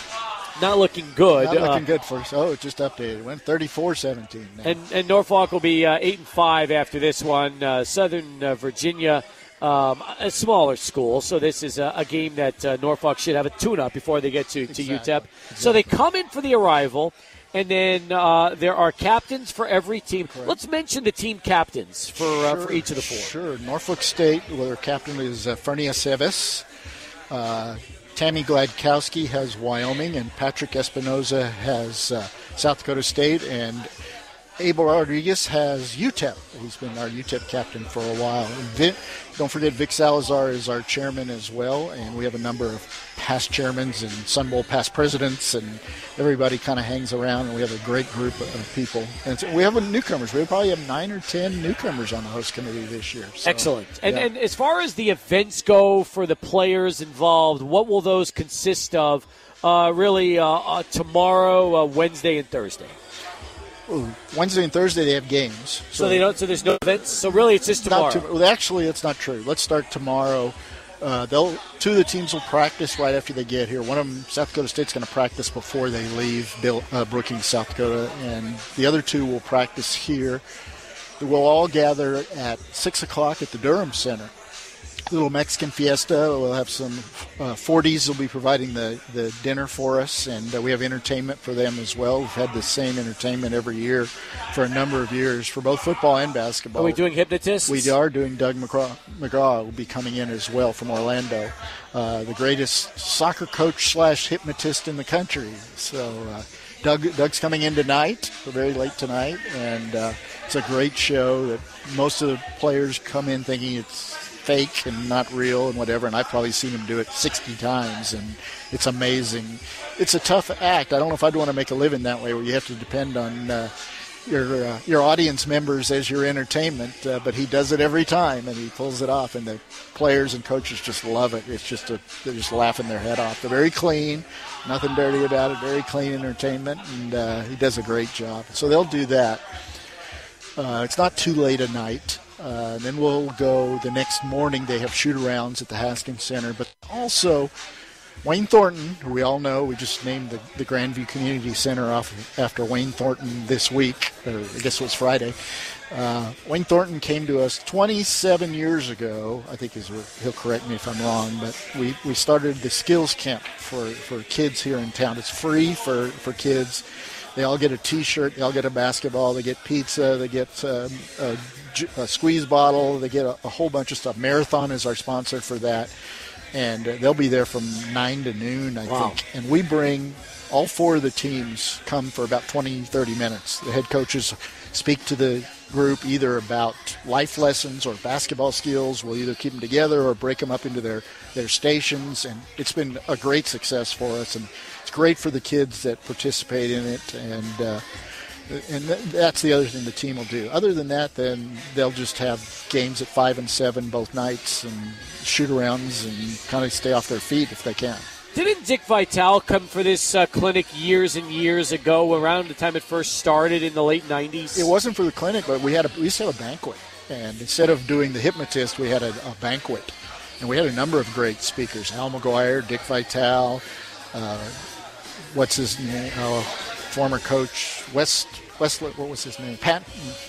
Not looking good. Not looking good for us. Oh, it just updated. It went 34-17 now. And Norfolk will be 8-5 after this one. Southern Virginia, a smaller school, so this is a game that Norfolk should have a tune-up before they get to UTEP. Exactly. So they come in for the arrival. And then there are captains for every team. Correct. Let's mention the team captains for each of the 4. Sure. Norfolk State, their captain is Fernie Aceves. Tammy Gladkowski has Wyoming, and Patrick Espinoza has South Dakota State. And Abel Rodriguez has UTEP. He's been our UTEP captain for a while. Don't forget, Vic Salazar is our chairman as well, and we have a number of past chairmen and Sun Bowl past presidents, and everybody kind of hangs around, and we have a great group of people. And so we have newcomers. We probably have 9 or 10 newcomers on the host committee this year. So, excellent. And as far as the events go for the players involved, what will those consist of tomorrow, Wednesday, and Thursday? Wednesday and Thursday they have games. So there's no events? So really it's just tomorrow? Actually, it's not true. Let's start tomorrow. Two of the teams will practice right after they get here. One of them, South Dakota State's going to practice before they leave Brookings, South Dakota, and the other two will practice here. We'll all gather at 6 o'clock at the Durham Center. Little Mexican fiesta. We'll have some 40s will be providing the dinner for us, and we have entertainment for them as well. We've had the same entertainment every year for a number of years for both football and basketball. Are we doing hypnotists? We are doing. Doug McGraw will be coming in as well from Orlando, the greatest soccer coach / hypnotist in the country. So Doug's coming in tonight, very late tonight, and it's a great show that most of the players come in thinking it's fake and not real and whatever, and I've probably seen him do it 60 times, and it's amazing. It's a tough act. I don't know if I'd want to make a living that way, where you have to depend on your audience members as your entertainment, but he does it every time, and he pulls it off, and the players and coaches just love it. It's just they're just laughing their head off. They're very clean, nothing dirty about it, very clean entertainment, and he does a great job. So they'll do that. It's not too late at night. Then we'll go the next morning. They have shoot-arounds at the Haskins Center. But also, Wayne Thornton, who we all know, we just named the Grandview Community Center off after Wayne Thornton this week, or I guess it was Friday. Wayne Thornton came to us 27 years ago. I think he'll correct me if I'm wrong, but we started the skills camp for kids here in town. It's free for kids. They all get a T-shirt. They all get a basketball. They get pizza. They get a squeeze bottle. They get a whole bunch of stuff. Marathon is our sponsor for that. And they'll be there from 9 to noon, I think. And we bring all 4 of the teams come for about 20, 30 minutes. The head coaches speak to the group either about life lessons or basketball skills. We'll either keep them together or break them up into their stations. And it's been a great success for us. And it's great for the kids that participate in it. And that's the other thing the team will do. Other than that, then they'll just have games at 5 and 7 both nights and shoot-arounds and kind of stay off their feet if they can. Didn't Dick Vitale come for this clinic years and years ago, around the time it first started in the late 90s? It wasn't for the clinic, but we used to have a banquet. And instead of doing the hypnotist, we had a banquet. And we had a number of great speakers. Al McGuire, Dick Vitale, what's his name? Former coach, Westlet, what was his name? Pat,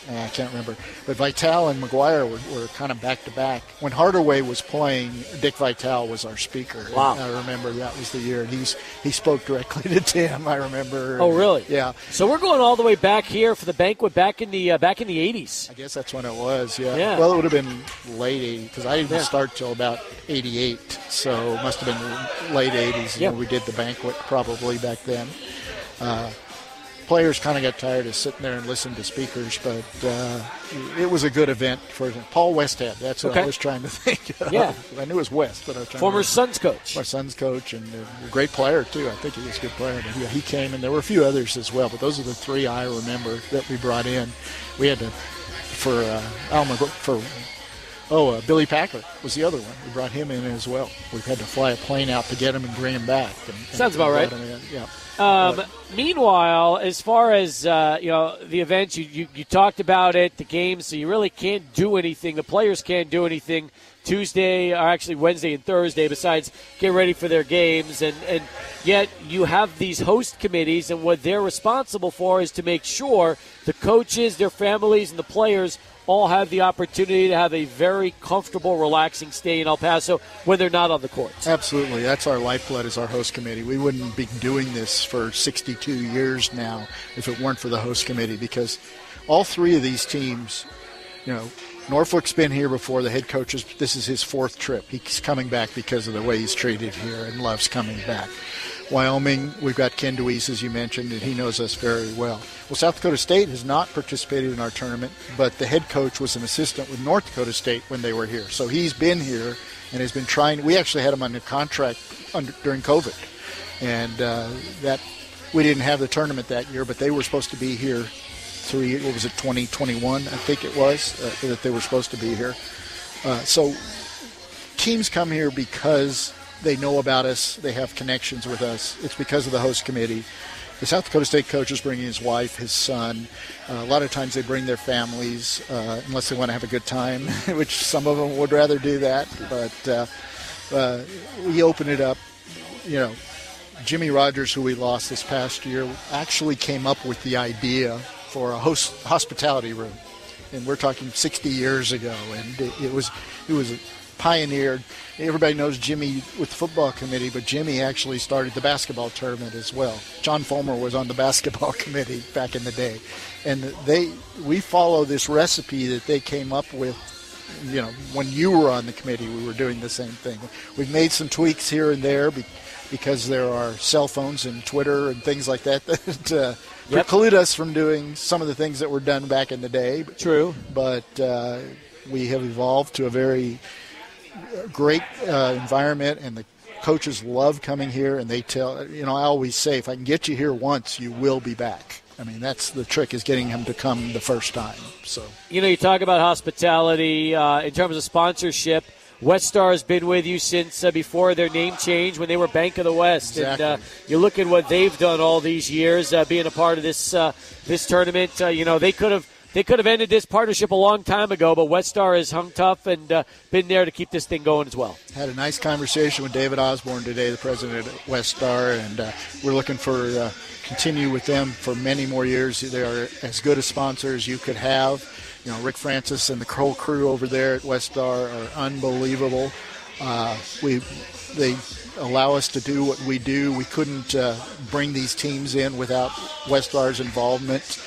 I can't remember. But Vitale and McGuire were kind of back-to-back. When Hardaway was playing, Dick Vitale was our speaker. Wow. I remember that was the year. And he spoke directly to Tim, I remember. Oh, really? Yeah. So we're going all the way back here for the banquet back in the 80s. I guess that's when it was, yeah. Well, it would have been late 80s, because I didn't start till about 88. So it must have been late 80s when we did the banquet probably back then. Players kind of got tired of sitting there and listening to speakers, but it was a good event for them. Paul Westhead, that's what I was trying to think of. Yeah. I knew it was West, but I was trying Former to Suns coach. My son's coach, and a great player, too. I think he was a good player. But he came, and there were a few others as well, but those are the 3 I remember that we brought in. We had to, Billy Packer was the other one. We brought him in as well. We had to fly a plane out to get him and bring him back. Sounds about right. Yeah. Meanwhile, as far as the events, you talked about it, the games, so you really can't do anything. The players can't do anything Tuesday, or actually Wednesday and Thursday, besides get ready for their games. And yet you have these host committees, and what they're responsible for is to make sure the coaches, their families, and the players all have the opportunity to have a very comfortable, relaxing stay in El Paso when they're not on the courts. Absolutely. That's our lifeblood as our host committee. We wouldn't be doing this for 62 years now if it weren't for the host committee, because all 3 of these teams, Norfolk's been here before. The head coach, this is his 4th trip. He's coming back because of the way he's treated here and loves coming back. Wyoming, we've got Ken DeWeese, as you mentioned, and he knows us very well. Well, South Dakota State has not participated in our tournament, but the head coach was an assistant with North Dakota State when they were here. So he's been here and has been trying. We actually had him under contract during COVID, and that we didn't have the tournament that year, but they were supposed to be here 2021, I think it was, that they were supposed to be here. So teams come here because they know about us. They have connections with us. It's because of the host committee. The South Dakota State coach is bringing his wife, his son. A lot of times they bring their families, unless they want to have a good time, which some of them would rather do that. But we open it up. You know, Jimmy Rogers, who we lost this past year, actually came up with the idea for a hospitality room. And we're talking 60 years ago. And it was pioneered. Everybody knows Jimmy with the football committee, but Jimmy actually started the basketball tournament as well. John Fulmer was on the basketball committee back in the day. And we follow this recipe that they came up with. You know, when you were on the committee, we were doing the same thing. We've made some tweaks here and there because there are cell phones and Twitter and things like that preclude us from doing some of the things that were done back in the day. True. But we have evolved to a very great environment, and the coaches love coming here, and they tell, I always say, if I can get you here once, you will be back. I mean, that's the trick, is getting them to come the first time. So, you talk about hospitality in terms of sponsorship. Westar has been with you since before their name change, when they were Bank of the West. Exactly. And you look at what they've done all these years, being a part of this tournament. They could have ended this partnership a long time ago, but Westar has hung tough and been there to keep this thing going as well. Had a nice conversation with David Osborne today, the president of Westar, and we're looking for continue with them for many more years. They are as good a sponsor as you could have. Rick Francis and the whole crew over there at Westar are unbelievable. They allow us to do what we do. We couldn't bring these teams in without Westar's involvement.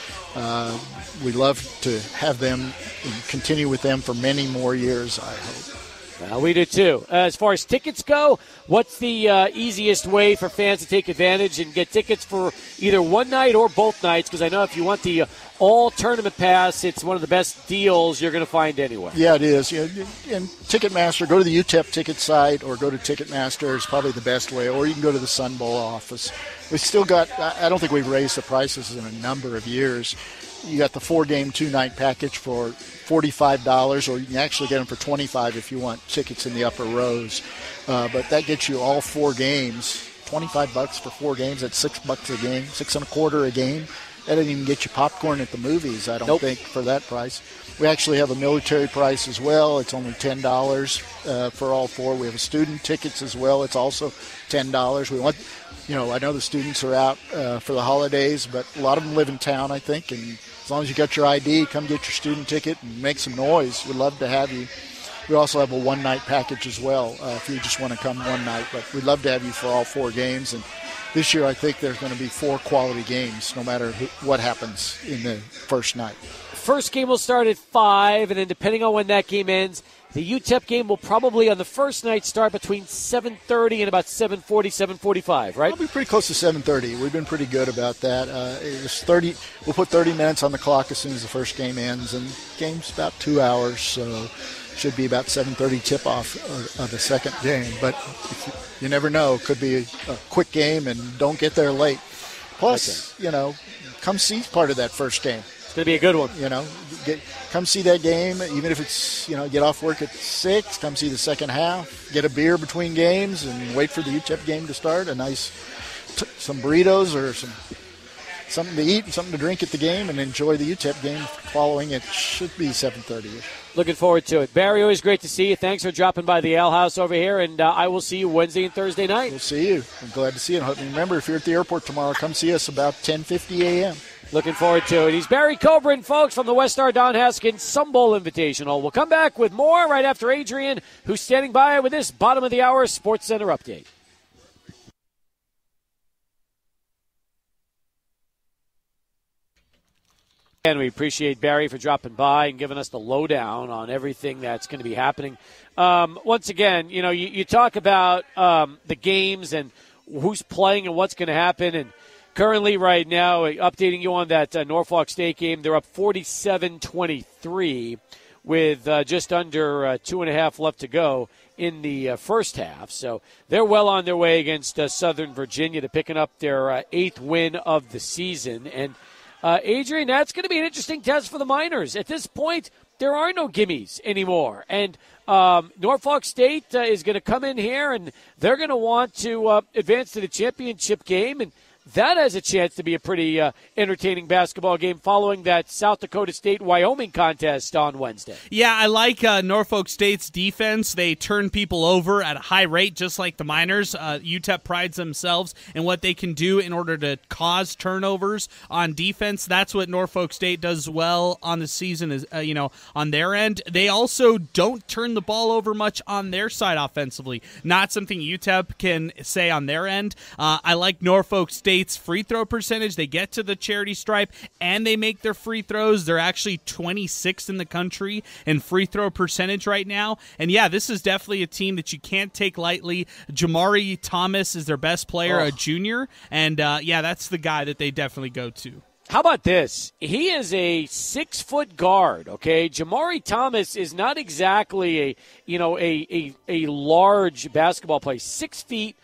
We love to have them and continue with them for many more years, I hope. Well, we do too. As far as tickets go, what's the easiest way for fans to take advantage and get tickets for either one night or both nights? Because I know if you want the all-tournament pass, it's one of the best deals you're going to find anywhere. Yeah, it is. And Ticketmaster, go to the UTEP ticket site or go to Ticketmaster is probably the best way, or you can go to the Sun Bowl office. We've still got, I don't think we've raised the prices in a number of years. You got the 4-game, 2-night package for $45, or you can actually get them for $25 if you want tickets in the upper rows. But that gets you all 4 games. $25 for 4 games, that's $6 a game, $6.25 a game. That doesn't even get you popcorn at the movies, I don't think, for that price. We actually have a military price as well. It's only $10 for all 4. We have a student tickets as well. It's also $10. We want, I know the students are out for the holidays, but a lot of them live in town, I think, and as long as you got your ID, come get your student ticket and make some noise. We'd love to have you. We also have a one-night package as well if you just want to come one night. But we'd love to have you for all 4 games. And this year I think there's going to be 4 quality games no matter what happens in the first night. First game will start at 5, and then depending on when that game ends, the UTEP game will probably on the first night start between 7:30 and about 7:40, 7:45, right? It'll be pretty close to 7:30. We've been pretty good about that. It's 30. We'll put 30 minutes on the clock as soon as the first game ends, and the game's about 2 hours, so should be about 7:30 tip-off of the second game. But you never know. Could be a quick game, and don't get there late. Plus, come see part of that first game. It's going to be a good one. Come see that game, even if it's, get off work at 6, come see the second half, get a beer between games, and wait for the UTEP game to start. A nice, some burritos or something to eat, something to drink at the game, and enjoy the UTEP game following. It should be 7:30. Looking forward to it. Barry, always great to see you. Thanks for dropping by the Alehouse over here, and I will see you Wednesday and Thursday night. We'll see you. I'm glad to see you. And remember, if you're at the airport tomorrow, come see us about 10:50 a.m. Looking forward to it. He's Barry Coburn, folks, from the Westar Don Haskins Sun Bowl Invitational. We'll come back with more right after Adrian, who's standing by with this bottom of the hour Sports Center update. And we appreciate Barry for dropping by and giving us the lowdown on everything that's going to be happening. Once again, you talk about the games and who's playing and what's going to happen. And currently right now, updating you on that Norfolk State game, they're up 47-23 with just under 2.5 left to go in the first half. So they're well on their way against Southern Virginia to picking up their 8th win of the season. And, Adrian, that's going to be an interesting test for the Miners. At this point, there are no gimmies anymore. And Norfolk State is going to come in here, and they're going to want to advance to the championship game. And that has a chance to be a pretty entertaining basketball game following that South Dakota State-Wyoming contest on Wednesday. Yeah, I like Norfolk State's defense. They turn people over at a high rate, just like the Miners. UTEP prides themselves in what they can do in order to cause turnovers on defense. That's what Norfolk State does well on the season, is on their end. They also don't turn the ball over much on their side offensively. Not something UTEP can say on their end. I like Norfolk State's free throw percentage. They get to the charity stripe and they make their free throws. They're actually 26th in the country in free throw percentage right now. And yeah, this is definitely a team that you can't take lightly. Jamari Thomas is their best player, a junior. And that's the guy that they definitely go to. How about this? He is a 6-foot guard, okay? Jamari Thomas is not exactly a large basketball player. 6 feet.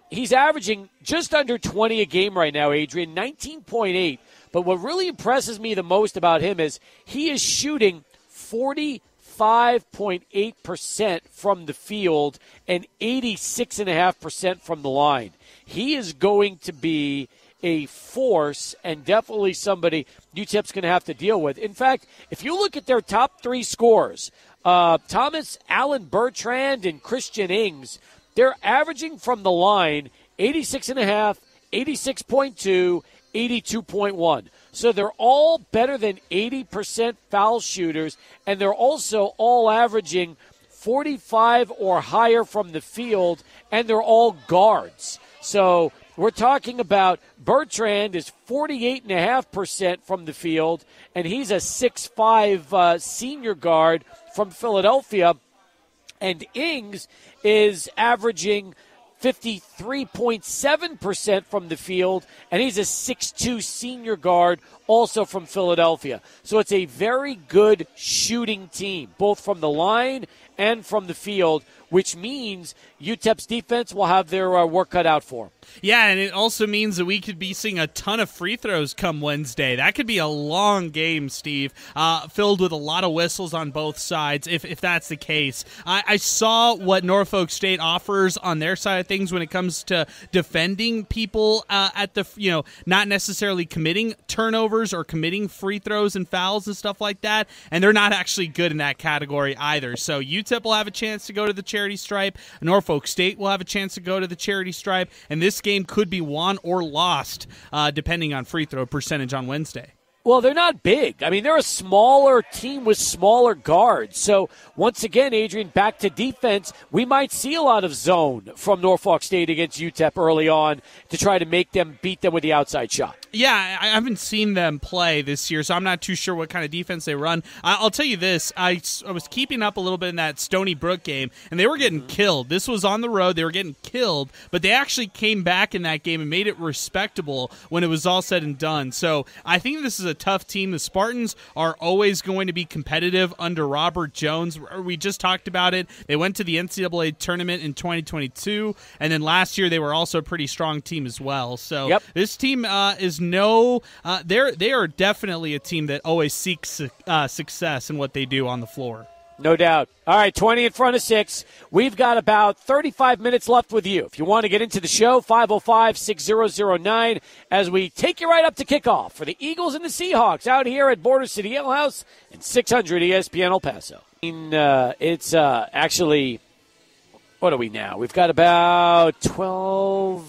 He's averaging just under 20 a game right now, Adrian, 19.8. But what really impresses me the most about him is he is shooting 45.8% from the field and 86.5% from the line. He is going to be a force and definitely somebody UTEP's going to have to deal with. In fact, if you look at their top 3 scorers, Thomas, Allen Bertrand, and Christian Ings, they're averaging from the line 86.5, 86.2, 82.1. So they're all better than 80% foul shooters, and they're also all averaging 45 or higher from the field, and they're all guards. So we're talking about Bertrand is 48.5% from the field, and he's a 6'5 senior guard from Philadelphia. And Ings is averaging 53.7% from the field, and he's a 6'2 senior guard also from Philadelphia. So it's a very good shooting team, both from the line and from the field, which means UTEP's defense will have their work cut out for them. Yeah, and it also means that we could be seeing a ton of free throws come Wednesday. That could be a long game, Steve, filled with a lot of whistles on both sides, if that's the case. I saw what Norfolk State offers on their side of things when it comes to defending people at the, not necessarily committing turnovers or committing free throws and fouls and stuff like that, and they're not actually good in that category either. So UTEP will have a chance to go to the charity stripe. Norfolk State will have a chance to go to the charity stripe, and this game could be won or lost depending on free throw percentage on Wednesday. Well, they're not big. I mean, they're a smaller team with smaller guards. So, once again, Adrian, back to defense, we might see a lot of zone from Norfolk State against UTEP early on to try to beat them with the outside shot. Yeah, I haven't seen them play this year, so I'm not too sure what kind of defense they run. I'll tell you this. I was keeping up a little bit in that Stony Brook game, and they were getting killed. This was on the road. They were getting killed, but they actually came back in that game and made it respectable when it was all said and done. So I think this is a tough team. The Spartans are always going to be competitive under Robert Jones. We just talked about it. They went to the NCAA tournament in 2022, and then last year they were also a pretty strong team as well. So This team is they are definitely a team that always seeks success in what they do on the floor. No doubt. All right, 20 in front of 6. We've got about 35 minutes left with you. If you want to get into the show, 505-6009, as we take you right up to kickoff for the Eagles and the Seahawks out here at Border City Alehouse and 600 ESPN El Paso. It's actually, what are we now? We've got about about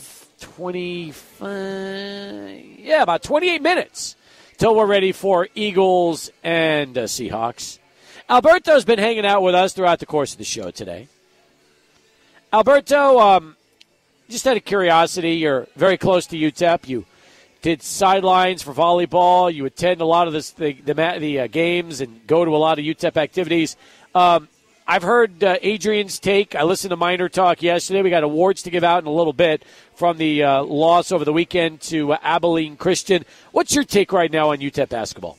28 minutes till we're ready for Eagles and Seahawks. Alberto's been hanging out with us throughout the course of the show today. Alberto, just out of curiosity, you're very close to UTEP. You did sidelines for volleyball. You attend a lot of the games and go to a lot of UTEP activities. I I've heard Adrian's take. I listened to Minor Talk yesterday. We got awards to give out in a little bit from the loss over the weekend to Abilene Christian. What's your take right now on UTEP basketball?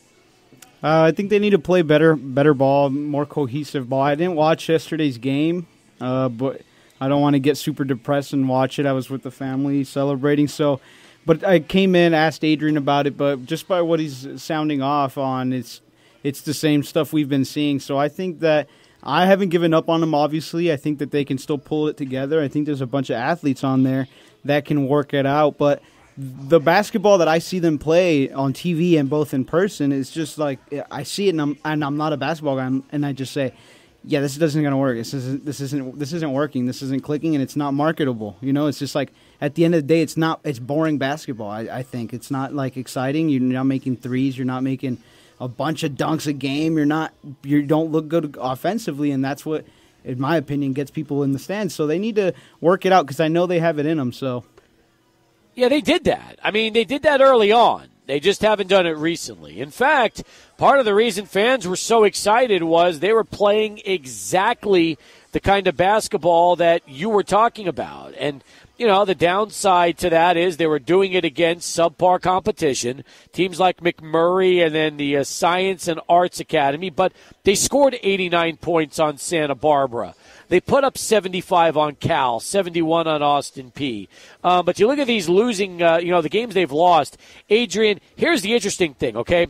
I think they need to play better ball, more cohesive ball. I didn't watch yesterday's game, but I don't want to get super depressed and watch it. I was with the family celebrating, but I came in, asked Adrian about it, but just by what he's sounding off on, it's the same stuff we've been seeing. So I think that I haven't given up on them, obviously. I think that they can still pull it together. I think there's a bunch of athletes on there that can work it out, but the basketball that I see them play on TV and both in person is just like, I see it and I'm not a basketball guy, and I just say, yeah, this isn't going to work. This isn't working. This isn't clicking, and it's not marketable. It's just like at the end of the day, it's boring basketball. I think it's not like exciting. You're not making threes. You're not making a bunch of dunks a game. You don't look good offensively, and that's what, in my opinion, gets people in the stands. So they need to work it out because I know they have it in them. So. Yeah, they did that. I mean, they did that early on. They just haven't done it recently. In fact, part of the reason fans were so excited was they were playing exactly the kind of basketball that you were talking about. And, the downside to that is they were doing it against subpar competition, teams like McMurray and then the Science and Arts Academy, but they scored 89 points on Santa Barbara. They put up 75 on Cal, 71 on Austin P. But you look at these losing, the games they've lost. Adrian, here's the interesting thing, okay?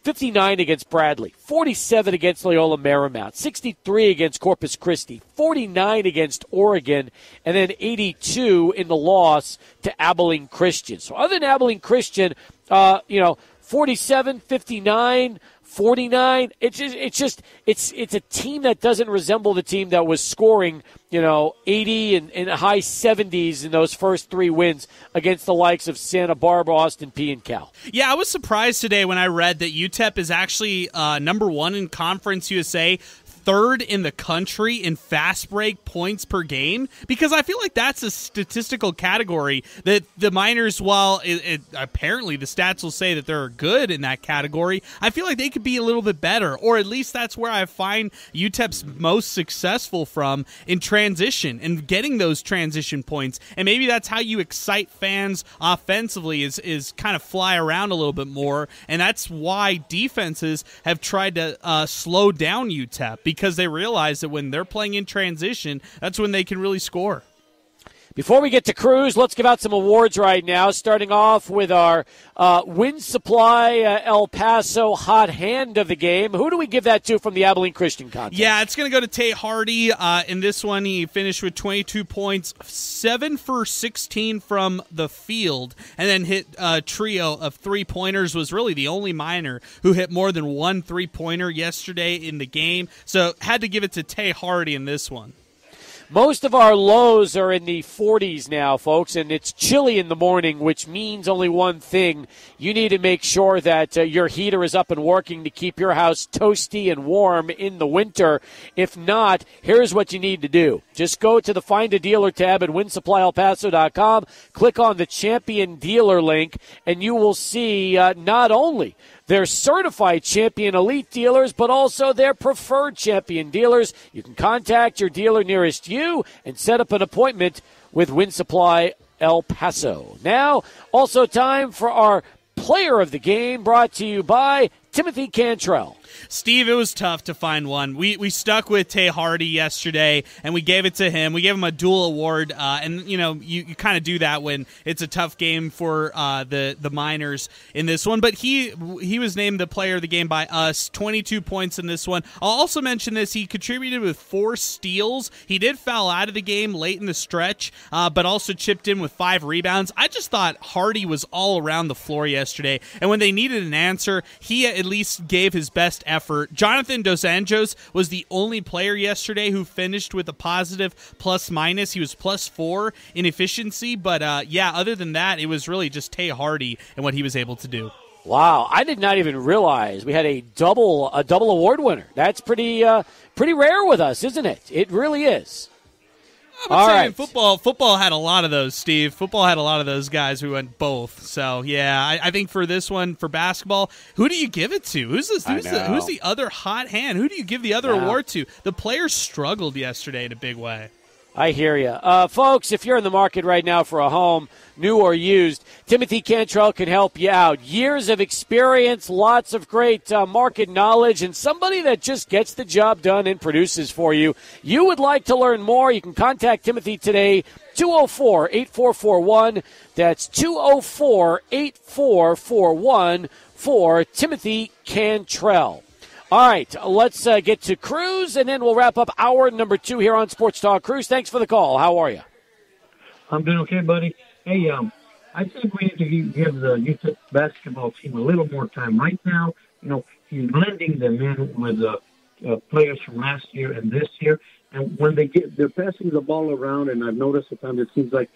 59 against Bradley, 47 against Loyola Marymount, 63 against Corpus Christi, 49 against Oregon, and then 82 in the loss to Abilene Christian. So other than Abilene Christian, 47, 59, 49. It's a team that doesn't resemble the team that was scoring, 80 and high 70s in those first three wins against the likes of Santa Barbara, Austin P, and Cal. Yeah, I was surprised today when I read that UTEP is actually number one in Conference USA, third in the country in fast break points per game, because I feel like that's a statistical category that the Miners, while apparently the stats will say that they're good in that category, I feel like they could be a little bit better, or at least that's where I find UTEP's most successful from in transition and getting those transition points. And maybe that's how you excite fans offensively is kind of fly around a little bit more, and that's why defenses have tried to slow down UTEP, because they realize that when they're playing in transition, that's when they can really score. Before we get to Cruz, let's give out some awards right now, starting off with our Wind Supply El Paso Hot Hand of the Game. Who do we give that to from the Abilene Christian contest? Yeah, it's going to go to Tate Hardy. In this one, he finished with 22 points, 7 for 16 from the field, and then hit a trio of three-pointers, was really the only Miner who hit more than one three-pointer yesterday in the game. So had to give it to Tate Hardy in this one. Most of our lows are in the 40s now, folks, and it's chilly in the morning, which means only one thing. You need to make sure that your heater is up and working to keep your house toasty and warm in the winter. If not, here's what you need to do. Just go to the Find a Dealer tab at WinSupplyElPaso.com, click on the Champion Dealer link, and you will see not only their certified champion elite dealers, but also their preferred champion dealers. You can contact your dealer nearest you and set up an appointment with Wind Supply El Paso. Now, also time for our player of the game, brought to you by Timothy Cantrell. Steve, it was tough to find one. We stuck with Tay Hardy yesterday, and we gave it to him. We gave him a dual award, and you kind of do that when it's a tough game for the Miners in this one. But he was named the player of the game by us, 22 points in this one. I'll also mention this. He contributed with 4 steals. He did foul out of the game late in the stretch, but also chipped in with 5 rebounds. I just thought Hardy was all around the floor yesterday, and when they needed an answer, he at least gave his best effort. Jonathan Dos Anjos was the only player yesterday who finished with a positive plus-minus. He was +4 in efficiency, but other than that, it was really just Tay Hardy and what he was able to do. Wow, I did not even realize we had a double award winner. That's pretty rare with us, isn't it? It really is. I'm saying football had a lot of those, Steve. Football had a lot of those guys who went both. So, yeah, I think for this one, for basketball, who do you give it to? Who's the other hot hand? Who do you give the other award to? The players struggled yesterday in a big way. I hear you. Folks, if you're in the market right now for a home, new or used, Timothy Cantrell can help you out. Years of experience, lots of great market knowledge, and somebody that just gets the job done and produces for you. You would like to learn more, you can contact Timothy today, 204-8441. That's 204-8441 for Timothy Cantrell. All right, let's get to Cruz, and then we'll wrap up hour number 2 here on Sports Talk. Cruz, thanks for the call. How are you? I'm doing okay, buddy. Hey, I think we need to give the youth basketball team a little more time. Right now, he's blending them in with players from last year and this year, and when they're passing the ball around, and I've noticed at times it seems like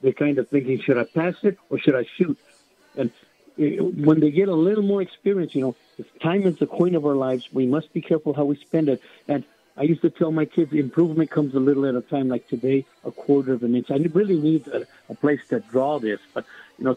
they're kind of thinking, should I pass it or should I shoot? And when they get a little more experience, if time is the coin of our lives, we must be careful how we spend it. And I used to tell my kids, improvement comes a little at a time. Like today, a quarter of an inch. I really need a place to draw this. But,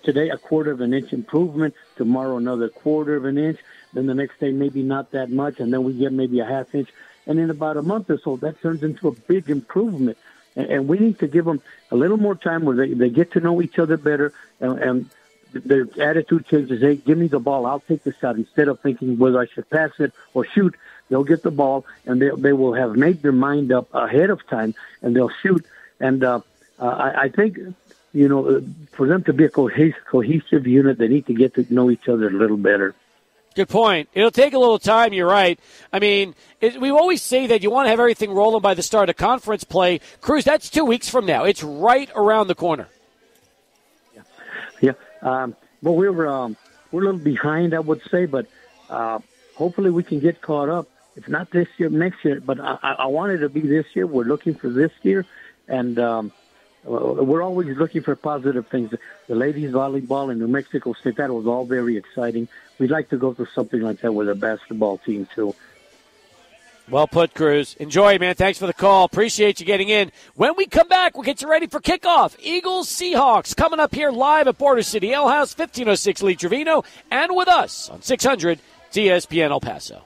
today, a quarter of an inch improvement. Tomorrow, another quarter of an inch. Then the next day, maybe not that much. And then we get maybe a half inch. And in about a month or so, that turns into a big improvement. And we need to give them a little more time where they get to know each other better and their attitude changes. Hey, give me the ball. I'll take the shot. Instead of thinking whether I should pass it or shoot, they'll get the ball, and they will have made their mind up ahead of time, and they'll shoot. And I think, for them to be a cohesive unit, they need to get to know each other a little better. Good point. It'll take a little time. You're right. I mean, we always say that you want to have everything rolling by the start of conference play. Cruz, that's 2 weeks from now. It's right around the corner. Yeah. Well, we're a little behind, I would say, but hopefully we can get caught up. If not this year, next year. But I want it to be this year. We're looking for this year, and we're always looking for positive things. The ladies volleyball in New Mexico State, that was all very exciting. We'd like to go through something like that with a basketball team too. Well put, Cruz. Enjoy, man. Thanks for the call. Appreciate you getting in. When we come back, we'll get you ready for kickoff. Eagles, Seahawks, coming up here live at Border City Alehouse, 1506 Lee Trevino, and with us on 600 TSPN El Paso.